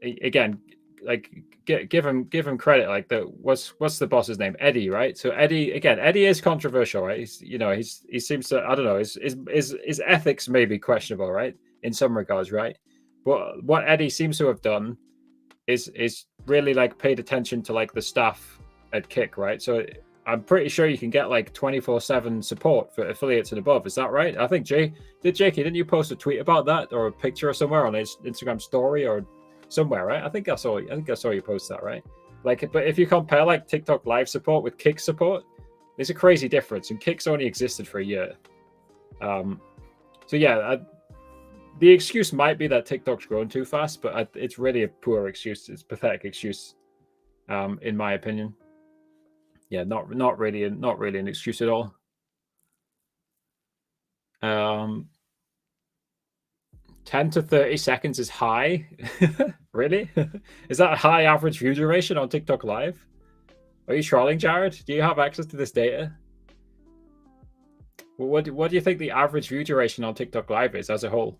A: Again, like give him credit. Like what's the boss's name? Eddie, right? So Eddie is controversial, right? He seems to, I don't know, his ethics may be questionable, right? In some regards, right? But what Eddie seems to have done is really like paid attention to like the staff at Kick, right? So I'm pretty sure you can get like 24/7 support for affiliates and above. Is that right? I think Jakey, didn't you post a tweet about that, or a picture or somewhere on his Instagram story or somewhere, right? I think I saw you post that, right? Like, but if you compare like TikTok live support with Kick support, there's a crazy difference, and Kick's only existed for a year. So yeah, the excuse might be that TikTok's grown too fast, but it's really a poor excuse. It's a pathetic excuse, in my opinion. Yeah, not really an excuse at all. 10 to 30 seconds is high. Really? Is that a high average view duration on TikTok Live? Are you trolling, Jared? Do you have access to this data? Well, what do you think the average view duration on TikTok Live is as a whole?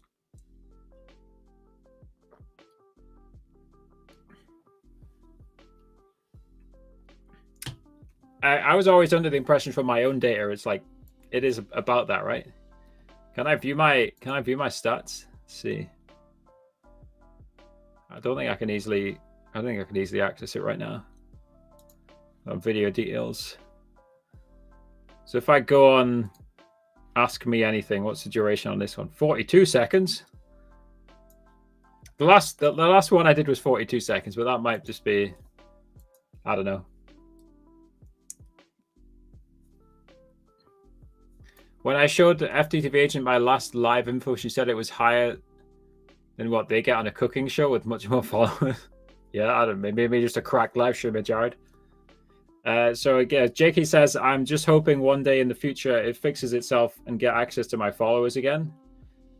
A: I was always under the impression from my own data, it's like it is about that, right? Can I view my stats? Let's see. I think I can easily access it right now. Video details. So if I go on Ask Me Anything, what's the duration on this one? 42 seconds. The last one I did was 42 seconds, but that might just be, I don't know. When I showed the FTTV agent my last live info, she said it was higher than what they get on a cooking show with much more followers. Yeah, I don't know, maybe just a cracked live streamer, Jared. So again, Jakey says, I'm just hoping one day in the future it fixes itself and get access to my followers again.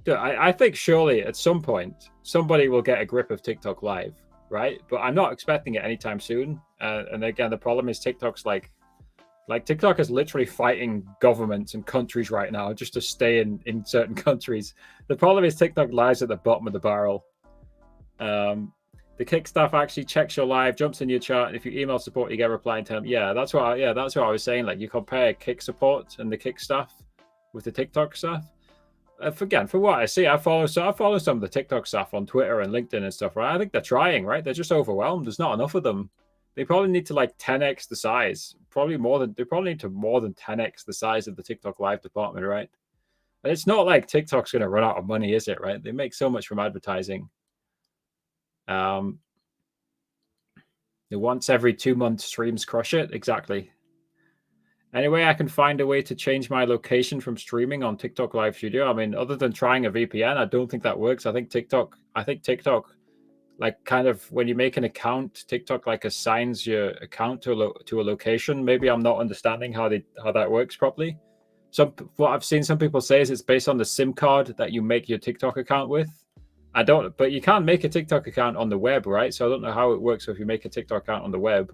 A: Dude, I think surely at some point somebody will get a grip of TikTok Live, right? But I'm not expecting it anytime soon. And again, the problem is TikTok's like TikTok is literally fighting governments and countries right now just to stay in certain countries. The problem is TikTok lies at the bottom of the barrel. The Kick staff actually checks your live, jumps in your chat, and if you email support, you get a reply in time. Yeah, that's what I was saying. Like, you compare Kick support and the Kick staff with the TikTok staff. Again, for what I see, I follow some of the TikTok staff on Twitter and LinkedIn and stuff, right? I think they're trying, right? They're just overwhelmed. There's not enough of them. They probably need to like 10x the size. They probably need to more than 10x the size of the TikTok Live department, right? And it's not like TikTok's going to run out of money, is it? Right? They make so much from advertising. The once every 2 month streams crush it. Exactly. Anyway, I can find a way to change my location from streaming on TikTok Live Studio. I mean, other than trying a VPN, I don't think that works. I think TikTok, like, kind of when you make an account, TikTok like assigns your account to a location. Maybe I'm not understanding how that works properly. What I've seen some people say is it's based on the SIM card that you make your TikTok account with. But you can't make a TikTok account on the web, right? So I don't know how it works if you make a TikTok account on the web.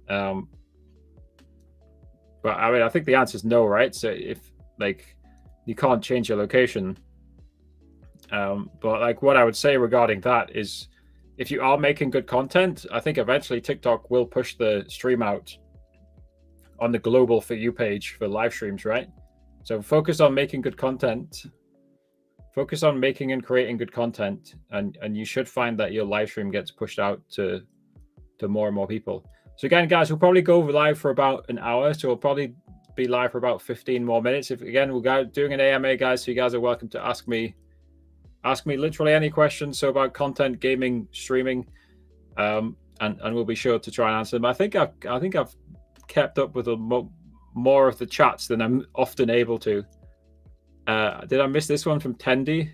A: But I mean, I think the answer is no, right? So if like you can't change your location. But like what I would say regarding that is, if you are making good content, I think eventually TikTok will push the stream out on the global For You page for live streams, right? So focus on making good content. Focus on making and creating good content, and you should find that your live stream gets pushed out to more and more people. So again, guys, we'll probably go live for about an hour. So we'll probably be live for about 15 more minutes. If again, we're doing an AMA, guys, so you guys are welcome to ask me literally any questions. So about content, gaming, streaming, and we'll be sure to try and answer them. I think I've kept up with more of the chats than I'm often able to. Did I miss this one from Tendy?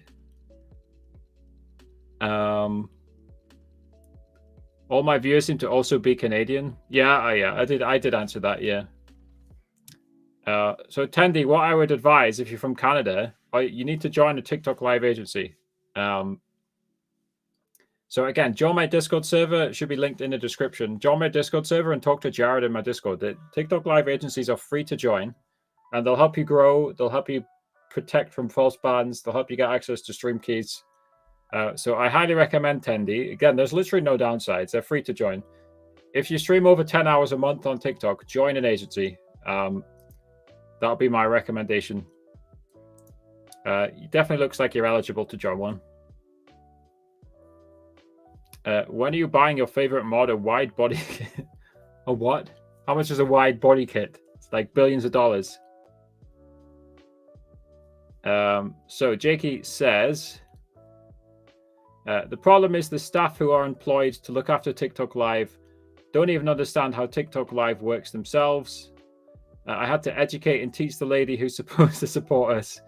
A: All my viewers seem to also be Canadian. Yeah, I did answer that. Yeah. So Tendy, what I would advise if you're from Canada, you need to join a TikTok Live agency. So again, join my Discord server. It should be linked in the description. Join my Discord server and talk to Jared in my Discord. The TikTok Live agencies are free to join, and they'll help you grow. They'll help you protect from false bans. They'll help you get access to stream keys. So I highly recommend Tendy. Again, there's literally no downsides. They're free to join. If you stream over 10 hours a month on TikTok, join an agency. That'll be my recommendation. It definitely looks like you're eligible to join one. When are you buying your favorite mod, a wide body kit? A what? How much is a wide body kit? It's like billions of dollars. So Jakey says, the problem is the staff who are employed to look after TikTok Live don't even understand how TikTok Live works themselves. I had to educate and teach the lady who's supposed to support us.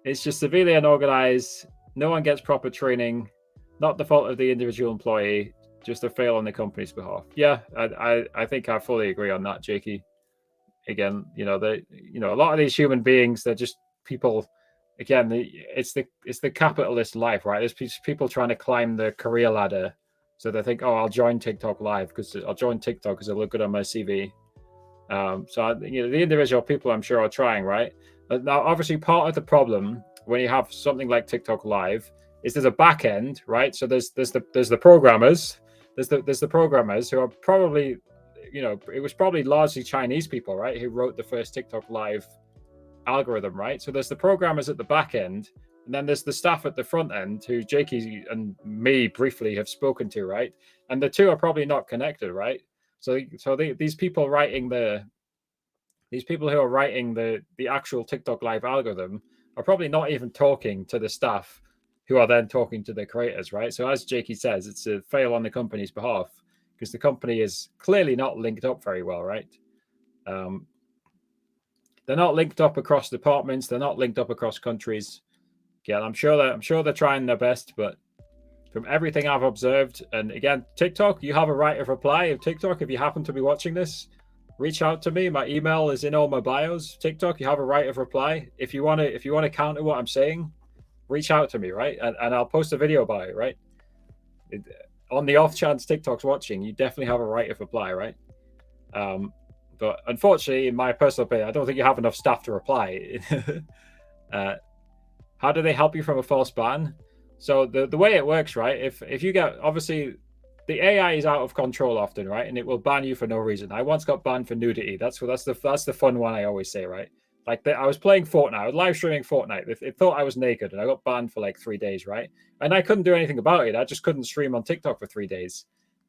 A: It's just severely unorganized. No one gets proper training. Not the fault of the individual employee, just a fail on the company's behalf. Yeah, I think I fully agree on that, Jakey. Again, a lot of these human beings, they're just people. Again, it's the capitalist life, right? There's people trying to climb the career ladder, so they think, oh, I'll join TikTok Live because I'll join TikTok because it'll look good on my CV. So the individual people, I'm sure, are trying, right? But now, obviously, part of the problem when you have something like TikTok Live is there's a back end, right? So there's the programmers, there's the programmers who are probably, it was probably largely Chinese people, right, who wrote the first TikTok Live algorithm, right? So there's the programmers at the back end, and then there's the staff at the front end who Jakey and me briefly have spoken to, right? And the two are probably not connected, right? So these people who are writing the actual TikTok Live algorithm are probably not even talking to the staff who are then talking to the creators, right? So as Jakey says, it's a fail on the company's behalf because the company is clearly not linked up very well, right? They're not linked up across departments. They're not linked up across countries. Yeah, I'm sure they're trying their best, but from everything I've observed, and again, TikTok, you have a right of reply. Of TikTok, if you happen to be watching this, reach out to me. My email is in all my bios. TikTok, you have a right of reply. If you want to counter what I'm saying, reach out to me, right? And I'll post a video about it, right? On the off chance TikTok's watching, you definitely have a right of reply, right? But unfortunately, in my personal opinion, I don't think you have enough staff to reply. How do they help you from a false ban? So the way it works, right? If you get, obviously, the AI is out of control often, right? And it will ban you for no reason. I once got banned for nudity. That's the fun one I always say, right? Like I was playing Fortnite, I was live streaming Fortnite. It thought I was naked, and I got banned for like 3 days, right? And I couldn't do anything about it. I just couldn't stream on TikTok for 3 days.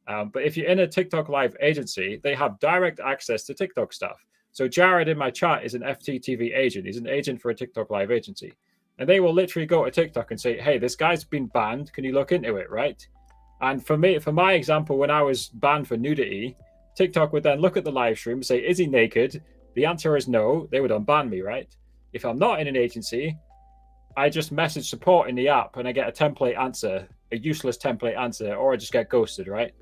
A: But if you're in a TikTok Live agency, they have direct access to TikTok stuff. So Jared in my chat is an FTTV agent. He's an agent for a TikTok Live agency. And they will literally go to TikTok and say, hey, this guy's been banned. Can you look into it, right? And for my example, when I was banned for nudity, TikTok would then look at the live stream and say, is he naked? The answer is no. They would unban me, right? If I'm not in an agency, I just message support in the app and I get a template answer, a useless template answer, or I just get ghosted, right?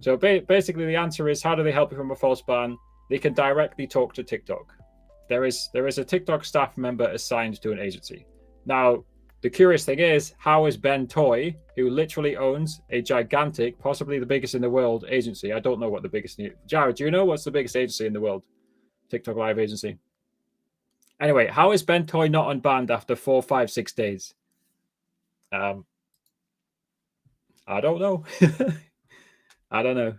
A: So basically the answer is, how do they help you from a false ban? They can directly talk to TikTok. There is a TikTok staff member assigned to an agency. Now, the curious thing is, how is Ben Toy, who literally owns a gigantic, possibly the biggest in the world agency? I don't know what the biggest. Jared, do you know what's the biggest agency in the world? TikTok Live agency. Anyway, how is Ben Toy not unbanned after 4, 5, 6 days? I don't know. I don't know.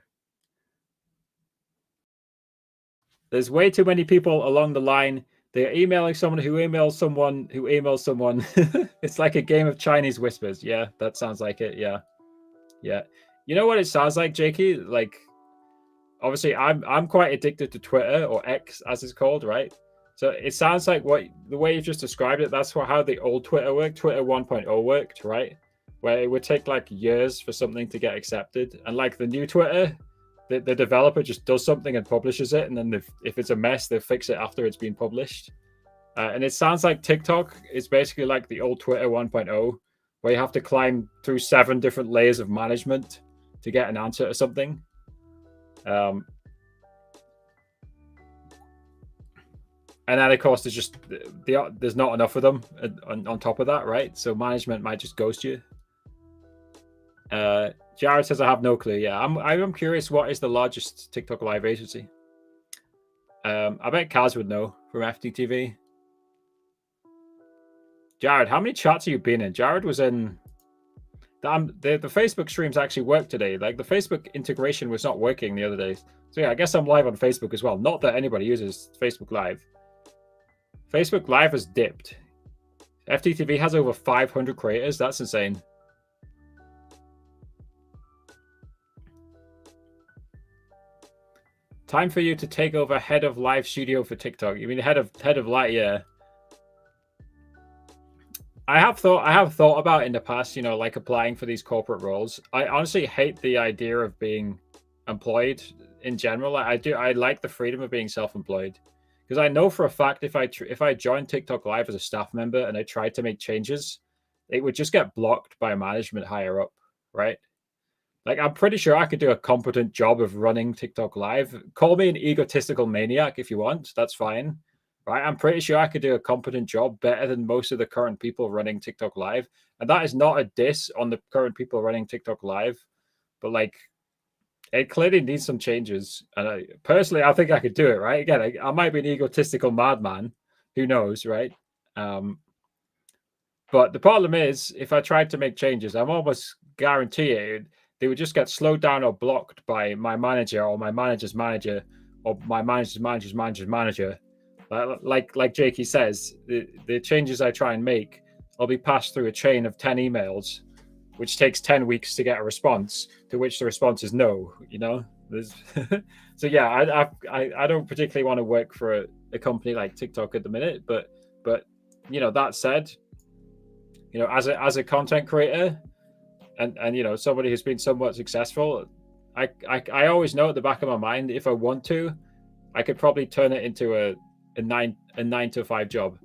A: There's way too many people along the line. They're emailing someone who emails someone who emails someone. It's like a game of Chinese whispers. Yeah, that sounds like it. Yeah. You know what it sounds like, Jakey? Like, obviously, I'm quite addicted to Twitter, or X as it's called, right? So it sounds like the way you've just described it. That's how the old Twitter worked. Twitter 1.0 worked, right? Where it would take like years for something to get accepted, and like the new Twitter, the developer just does something and publishes it, and then if it's a mess, they fix it after it's been published. And it sounds like TikTok is basically like the old Twitter 1.0, where you have to climb through 7 different layers of management to get an answer to something. And then, of course, there's not enough of them on top of that, right? So management might just ghost you. Jared says I have no clue. Yeah, I'm curious. What is the largest TikTok live agency? I bet Kaz would know from FTTV. Jared, how many chats have you been in? Jared was in. The Facebook streams actually worked today. Like the Facebook integration was not working the other days. So yeah, I guess I'm live on Facebook as well. Not that anybody uses Facebook Live. Facebook Live has dipped. FTTV has over 500 creators. That's insane. Time for you to take over head of live studio for TikTok. You mean head of light? Yeah. I have thought about in the past, like applying for these corporate roles. I honestly hate the idea of being employed in general. I like the freedom of being self-employed because I know for a fact if I joined TikTok Live as a staff member and I tried to make changes, it would just get blocked by management higher up, right? Like I'm pretty sure I could do a competent job of running TikTok Live. Call me an egotistical maniac if you want. That's fine. Right, I'm pretty sure I could do a competent job better than most of the current people running TikTok Live. And that is not a diss on the current people running TikTok Live, but like it clearly needs some changes. And I think I could do it, right? Again, I might be an egotistical madman. Who knows, right? But the problem is, if I tried to make changes, I'm almost guaranteed they would just get slowed down or blocked by my manager or my manager's manager or my manager's manager's manager's manager. Like Jakey says, the changes I try and make, I'll be passed through a chain of 10 emails, which takes 10 weeks to get a response, to which the response is no, So yeah, I don't particularly want to work for a company like TikTok at the minute, but that said, as a content creator and somebody who's been somewhat successful, I always know at the back of my mind, if I want to, I could probably turn it into a 9 to 5 job.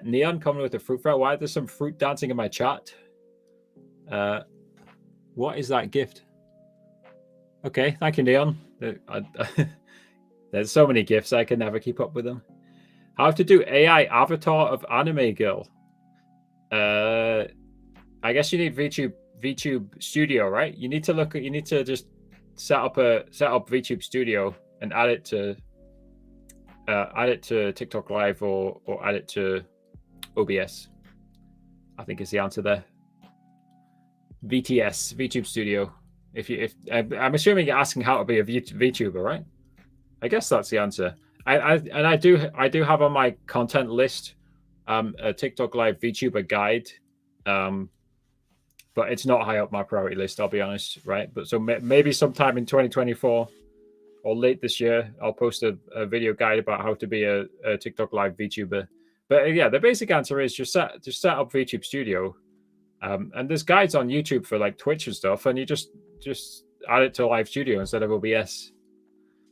A: Neon coming with a fruit fry. Why there's some fruit dancing in my chat? What is that gift? Okay, thank you, Neon. There's so many gifts I can never keep up with them. How to do AI avatar of anime girl? I guess you need VTube Studio, right? You need to just set up VTube Studio and add it to TikTok Live or add it to OBS. I think is the answer there. VTube Studio. If I'm assuming you're asking how to be a VTuber, right? I guess that's the answer. I do have on my content list a TikTok Live VTuber guide, but it's not high up my priority list. I'll be honest, right? But so maybe sometime in 2024 or late this year, I'll post a video guide about how to be a TikTok Live VTuber. But yeah, the basic answer is just set up VTube Studio, and there's guides on YouTube for like Twitch and stuff, and you just add it to Live Studio instead of OBS.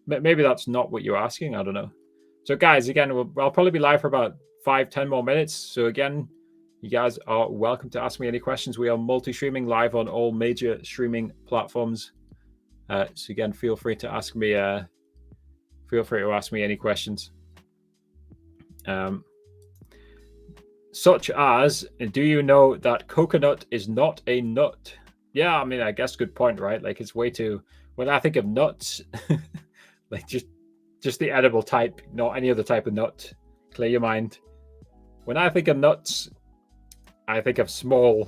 A: Maybe that's not what you're asking. I don't know. So guys, again, I'll probably be live for about 5-10 more minutes. So again, you guys are welcome to ask me any questions. We are multi-streaming live on all major streaming platforms. So again, feel free to ask me. Feel free to ask me any questions. Such as, do you know that coconut is not a nut? Yeah, I mean, I guess good point, right? Like it's way too. When I think of nuts, like just the edible type, not any other type of nut. Clear your mind. When I think of nuts, I think of small,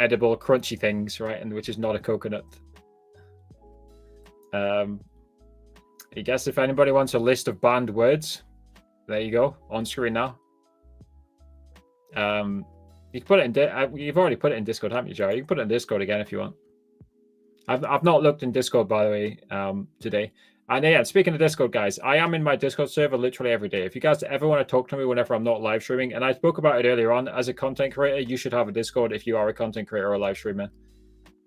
A: edible, crunchy things, right? And which is not a coconut. I guess if anybody wants a list of banned words, there you go, on screen now. You can put it in. You've already put it in Discord, haven't you, Jerry? You can put it in Discord again if you want. I've not looked in Discord, by the way, today. And yeah, speaking of Discord, guys, I am in my Discord server literally every day. If you guys ever want to talk to me whenever I'm not live streaming, and I spoke about it earlier on, as a content creator, you should have a Discord if you are a content creator or a live streamer.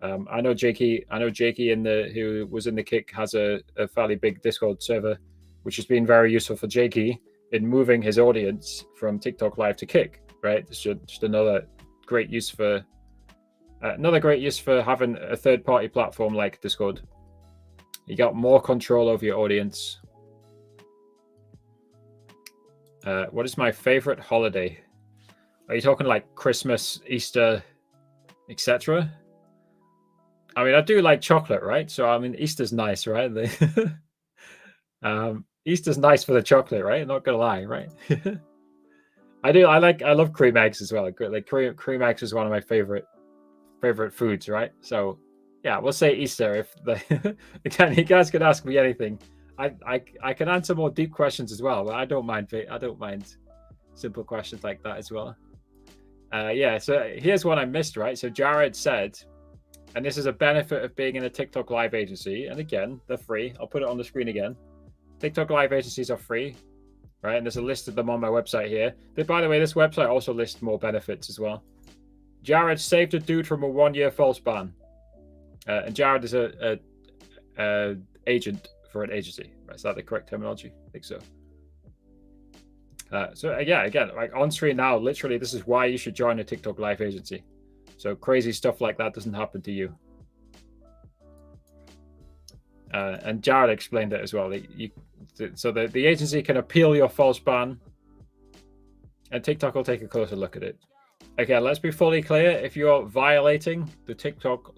A: I know Jakey who was in the Kick has a fairly big Discord server, which has been very useful for Jakey in moving his audience from TikTok Live to Kick. Right, it's just another great use for having a third-party platform like Discord. You got more control over your audience. What is my favorite holiday? Are you talking like Christmas, Easter, etc. I mean, I do like chocolate, right? So I mean, Easter's nice, right? Easter's nice for the chocolate, right? Not gonna lie, right? I love cream eggs as well. Like cream eggs is one of my favorite foods, right? So yeah, we'll say Easter. If the again, you guys can ask me anything. I can answer more deep questions as well, but I don't mind simple questions like that as well. Yeah, so here's one I missed, right? So Jared said, and this is a benefit of being in a TikTok live agency, and again, they're free. I'll put it on the screen again. TikTok live agencies are free, right? And there's a list of them on my website here. By the way, this website also lists more benefits as well. Jared saved a dude from a 1-year false ban. And Jared is a agent for an agency. Right? Is that the correct terminology? I think so. So yeah, again, like on screen now, literally, this is why you should join a TikTok live agency. So crazy stuff like that doesn't happen to you. And Jared explained it as well. So the agency can appeal your false ban, and TikTok will take a closer look at it. Okay, let's be fully clear. If you're violating the TikTok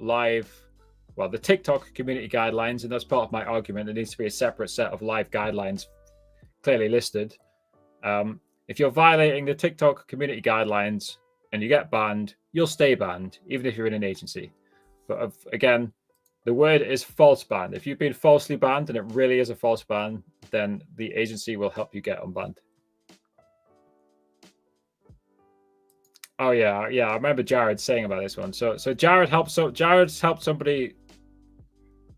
A: community guidelines, and that's part of my argument, there needs to be a separate set of live guidelines clearly listed. If you're violating the TikTok community guidelines and you get banned, you'll stay banned, even if you're in an agency. But again, the word is false ban. If you've been falsely banned and it really is a false ban, then the agency will help you get unbanned. Oh yeah, I remember Jared saying about this one. So Jared's helped somebody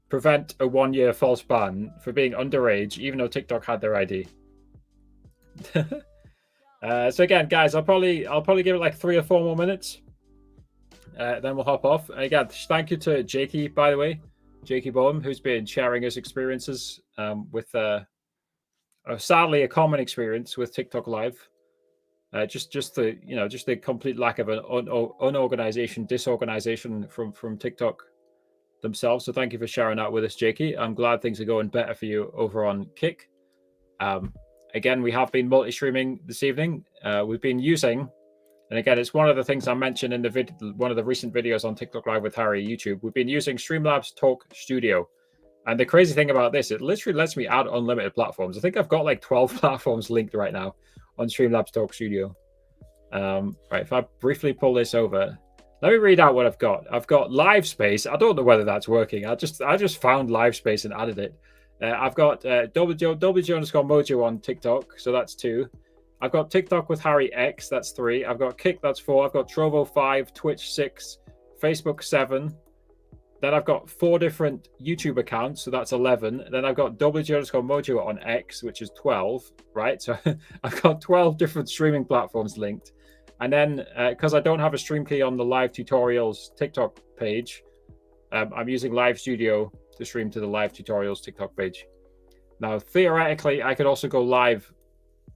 A: prevent a 1-year false ban for being underage, even though TikTok had their ID. So again, guys, I'll probably give it like 3 or 4 more minutes. Then we'll hop off. And again, thank you to Jakey, by the way, Jakey Boehm, who's been sharing his experiences with sadly a common experience with TikTok Live. Just the complete lack of an disorganization from TikTok themselves. So thank you for sharing that with us, Jakey. I'm glad things are going better for you over on Kick. Again, we have been multi-streaming this evening. We've been using, and again, it's one of the things I mentioned in one of the recent videos on TikTok Live with Harry YouTube. We've been using Streamlabs Talk Studio. And the crazy thing about this, it literally lets me add unlimited platforms. I think I've got like 12 platforms linked right now on Streamlabs Talk Studio. Right, if I briefly pull this over, let me read out what I've got. I've got Livespace. I don't know whether that's working. I just found Livespace and added it. I've got WJ_Mojo on TikTok, so that's 2. I've got TikTok with Harry X, that's 3. I've got Kick, that's 4. I've got Trovo 5, Twitch 6, Facebook 7. Then I've got 4 different YouTube accounts, so that's 11. Then I've got WJ_Mojo on X, which is 12, right? So I've got 12 different streaming platforms linked. And then because I don't have a stream key on the live tutorials TikTok page, I'm using Live Studio to stream to the live tutorials TikTok page. Now, theoretically, I could also go live.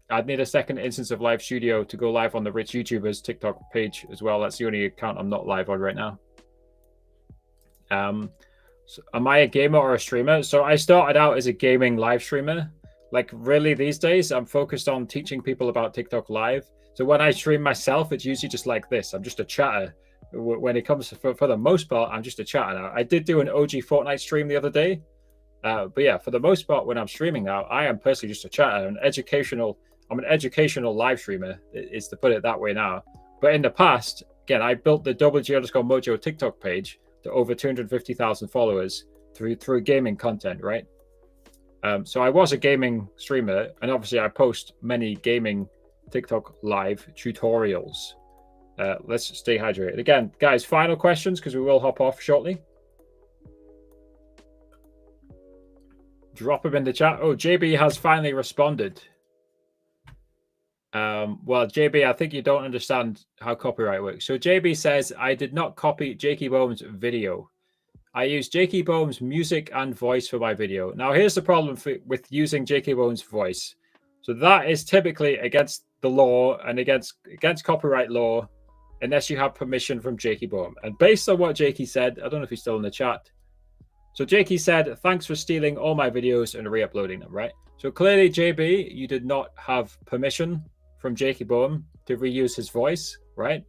A: I'd need a second instance of Live Studio to go live on the Rich YouTubers TikTok page as well. That's the only account I'm not live on right now. So am I a gamer or a streamer? So I started out as a gaming live streamer. Like really these days, I'm focused on teaching people about TikTok Live. So when I stream myself, it's usually just like this. I'm just a chatter. When it comes to, for the most part, I'm just a chatter now. I did do an OG Fortnite stream the other day. But yeah, for the most part, when I'm streaming now, I am personally just a chatter. I'm an educational live streamer, is to put it that way now. But in the past, again, I built the WJ_Mojo TikTok page to over 250,000 followers through gaming content, right? So I was a gaming streamer, and obviously I post many gaming TikTok live tutorials. Let's stay hydrated. Again, guys, final questions, because we will hop off shortly. Drop them in the chat. Oh, JB has finally responded. Well, JB, I think you don't understand how copyright works. So JB says, I did not copy Jakey Boehm's video. I used Jakey Boehm's music and voice for my video. Now, here's the problem with using Jakey Boehm's voice. So that is typically against the law and against copyright law, unless you have permission from Jakey Boehm. And based on what Jakey said, I don't know if he's still in the chat. So Jakey said, thanks for stealing all my videos and re-uploading them, right? So clearly, JB, you did not have permission from Jakey Boehm to reuse his voice, right?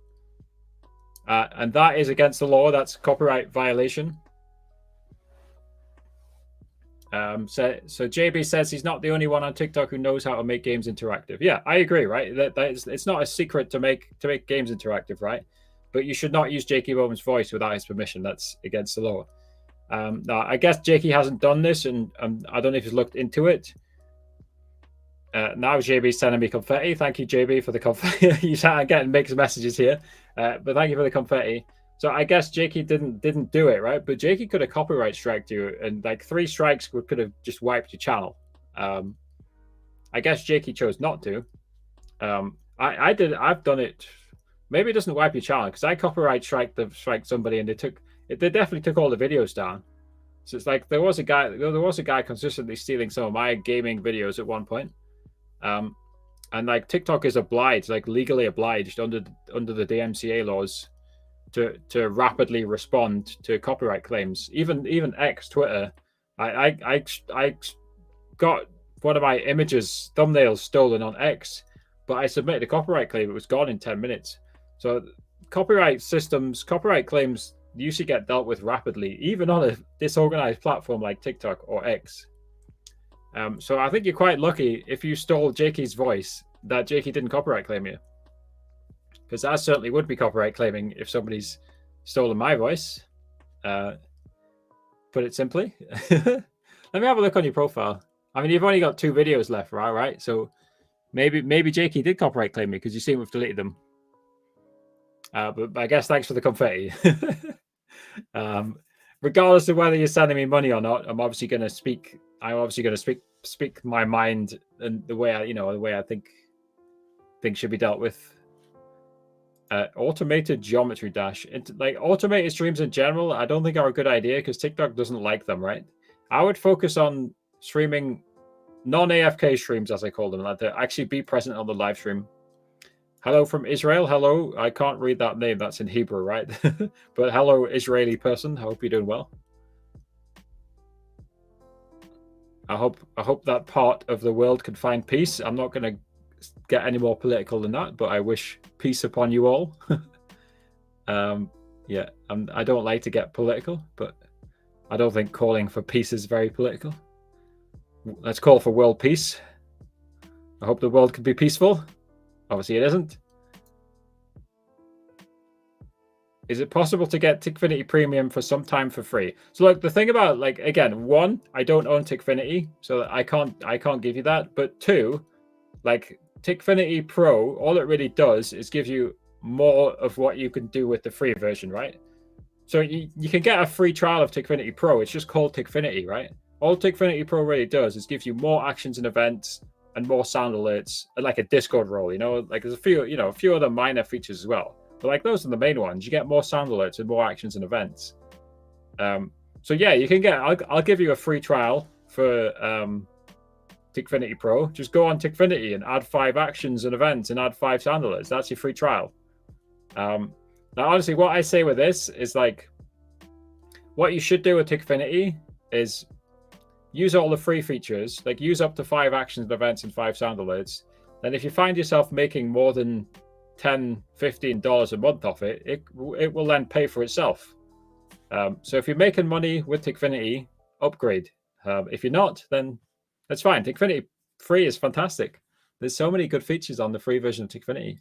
A: And that is against the law. That's copyright violation. So JB says he's not the only one on TikTok who knows how to make games interactive. Yeah, I agree, right? It's not a secret to make games interactive, right? But you should not use Jakey Bowman's voice without his permission. That's against the law. Now, I guess Jakey hasn't done this, and I don't know if he's looked into it. Now JB's sending me confetti. Thank you, JB, for the confetti. He's getting mixed messages here, but thank you for the confetti. So I guess Jakey didn't do it, right? But Jakey could have copyright striked you, and like 3 strikes could have just wiped your channel. I guess Jakey chose not to. I did. I've done it. Maybe it doesn't wipe your channel because I copyright strike somebody, and they definitely took all the videos down. So it's like there was a guy consistently stealing some of my gaming videos at one point. And like TikTok is obliged, like legally obliged under the DMCA laws to rapidly respond to copyright claims. Even X, Twitter, I got one of my images thumbnails stolen on X, but I submitted a copyright claim. It was gone in 10 minutes. So copyright claims usually get dealt with rapidly, even on a disorganized platform like TikTok or X. So I think you're quite lucky if you stole Jakey's voice that Jakey didn't copyright claim you, because that certainly would be copyright claiming if somebody's stolen my voice. Put it simply. Let me have a look on your profile. I mean, you've only got 2 videos left, right? So maybe Jakey did copyright claim me because you seem to have deleted them. But I guess thanks for the confetti. Regardless of whether you're sending me money or not, I'm obviously going to speak my mind and the way I think things should be dealt with. Automated geometry dash. Like automated streams in general, I don't think are a good idea because TikTok doesn't like them, right? I would focus on streaming non-AFK streams, as I call them, like to actually be present on the live stream. Hello from Israel. Hello. I can't read that name. That's in Hebrew, right? But hello, Israeli person. I hope you're doing well. I hope that part of the world can find peace. I'm not going to get any more political than that, but I wish peace upon you all. Yeah, I don't like to get political, but I don't think calling for peace is very political. Let's call for world peace. I hope the world can be peaceful. Obviously, it isn't. Is it possible to get Tickfinity Premium for some time for free? So, like, the thing about, like, again, 1, I don't own Tickfinity, so I can't give you that. But 2, like, Tickfinity Pro, all it really does is give you more of what you can do with the free version, right? So you can get a free trial of Tickfinity Pro. It's just called Tickfinity, right? All Tickfinity Pro really does is give you more actions and events and more sound alerts, and like a Discord role, like there's a few other minor features as well. But like those are the main ones. You get more sound alerts and more actions and events. So yeah, you can get. I'll give you a free trial for Tickfinity Pro. Just go on Tickfinity and add 5 actions and events and add 5 sound alerts. That's your free trial. Now, honestly, what I say with this is like, what you should do with Tickfinity is use all the free features, like use up to 5 actions and events and 5 sound alerts. Then if you find yourself making more than $10, $15 a month off it, it will then pay for itself. So if you're making money with Tickfinity, upgrade. If you're not, then that's fine. Tickfinity free is fantastic. There's so many good features on the free version of Tickfinity.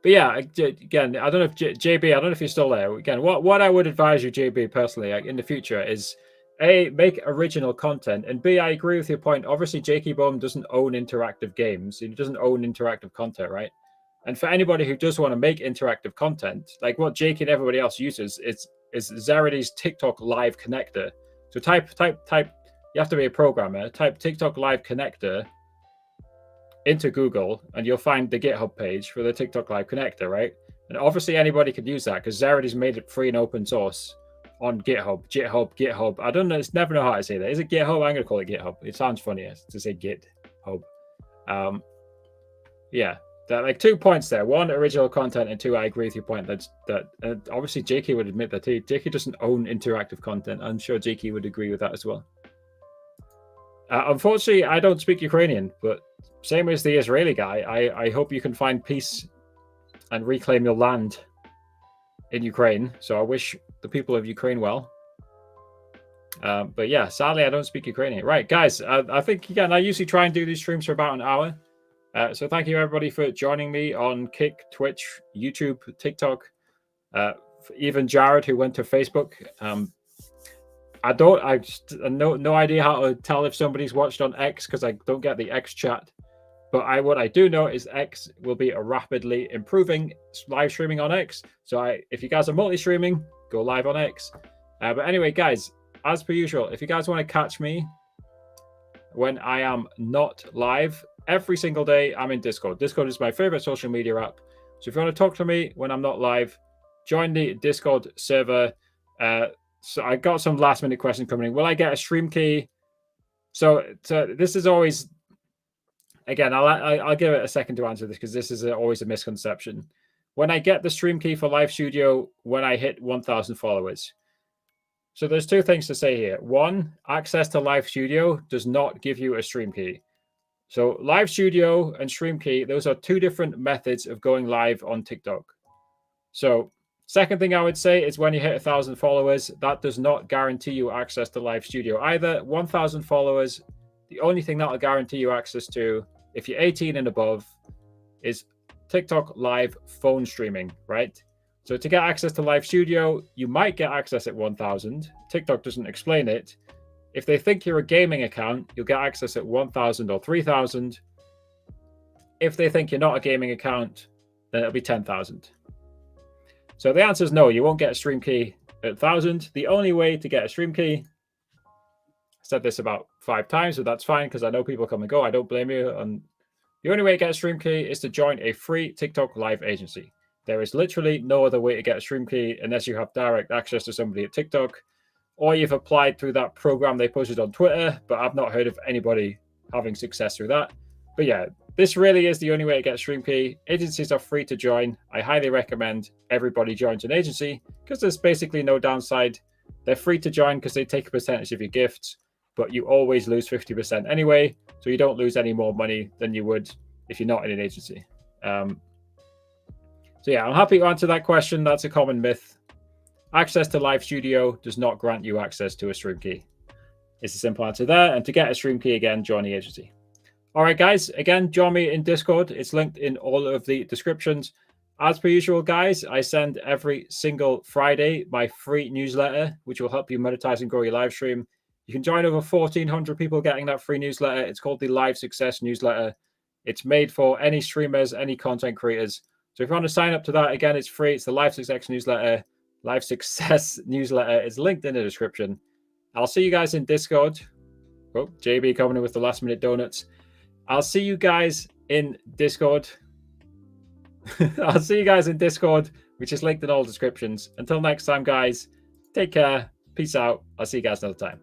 A: But yeah, again, I don't know if JB, I don't know if you're still there. Again, what I would advise you, JB, personally, in the future is A, make original content, and B, I agree with your point. Obviously, Jakey Bowman doesn't own interactive games. He doesn't own interactive content, right? And for anybody who does want to make interactive content, like what Jakey and everybody else uses, is Zerity's TikTok Live Connector. So type. You have to be a programmer. Type TikTok Live Connector into Google, and you'll find the GitHub page for the TikTok Live Connector, right? And obviously anybody could use that because Zerity's made it free and open source on GitHub. I don't know. It's never know how to say that. Is it GitHub? I'm going to call it GitHub. It sounds funnier to say GitHub. Yeah, that like 2 points there. 1, original content, and 2, I agree with your point that obviously Jakey would admit that Jakey doesn't own interactive content. I'm sure Jakey would agree with that as well. Unfortunately, I don't speak Ukrainian, but same as the Israeli guy. I hope you can find peace and reclaim your land in Ukraine. So I wish the people of Ukraine well. But yeah, sadly, I don't speak Ukrainian. Right, guys, I think, again, I usually try and do these streams for about an hour. So thank you, everybody, for joining me on Kick, Twitch, YouTube, TikTok, even Jared, who went to Facebook. I no idea how to tell if somebody's watched on X because I don't get the X chat. But what I do know is X will be a rapidly improving live streaming on X. So if you guys are multi-streaming, go live on X. But anyway, guys, as per usual, if you guys want to catch me when I am not live, every single day I'm in Discord. Discord is my favorite social media app. So if you want to talk to me when I'm not live, join the Discord server. So I got some last minute questions coming in. Will I get a stream key? So this is always, again, I'll give it a second to answer this because this is always a misconception. When I get the stream key for Live Studio, when I hit 1,000 followers. So there's two things to say here. One, access to Live Studio does not give you a stream key. So Live Studio and stream key, those are two different methods of going live on TikTok. So second thing I would say is when you hit 1,000 followers, that does not guarantee you access to Live Studio either. 1,000 followers, the only thing that will guarantee you access to, if you're 18 and above, is TikTok live phone streaming, right? So to get access to Live Studio, you might get access at 1,000. TikTok doesn't explain it. If they think you're a gaming account, you'll get access at 1,000 or 3,000. If they think you're not a gaming account, then it'll be 10,000. So the answer is no, you won't get a stream key at 1,000. The only way to get a stream key, I said this about 5 times, but that's fine because I know people come and go. I don't blame you. And the only way to get a stream key is to join a free TikTok live agency. There is literally no other way to get a stream key unless you have direct access to somebody at TikTok, or you've applied through that program they posted on Twitter, but I've not heard of anybody having success through that. But yeah, this really is the only way to get a stream key. Agencies are free to join. I highly recommend everybody joins an agency because there's basically no downside. They're free to join because they take a percentage of your gifts, but you always lose 50% anyway, so you don't lose any more money than you would if you're not in an agency. So yeah, I'm happy to answer that question. That's a common myth. Access to Live Studio does not grant you access to a stream key. It's a simple answer there. And to get a stream key, again, join the agency. All right, guys, again, join me in Discord. It's linked in all of the descriptions. As per usual, guys, I send every single Friday my free newsletter, which will help you monetize and grow your live stream. You can join over 1,400 people getting that free newsletter. It's called the Live Success Newsletter. It's made for any streamers, any content creators. So if you want to sign up to that, again, it's free. It's the Live Success Newsletter. Live Success Newsletter is linked in the description. I'll see you guys in Discord. Oh, JB coming in with the last minute donuts. I'll see you guys in Discord. I'll see you guys in Discord, which is linked in all descriptions. Until next time, guys, take care. Peace out. I'll see you guys another time.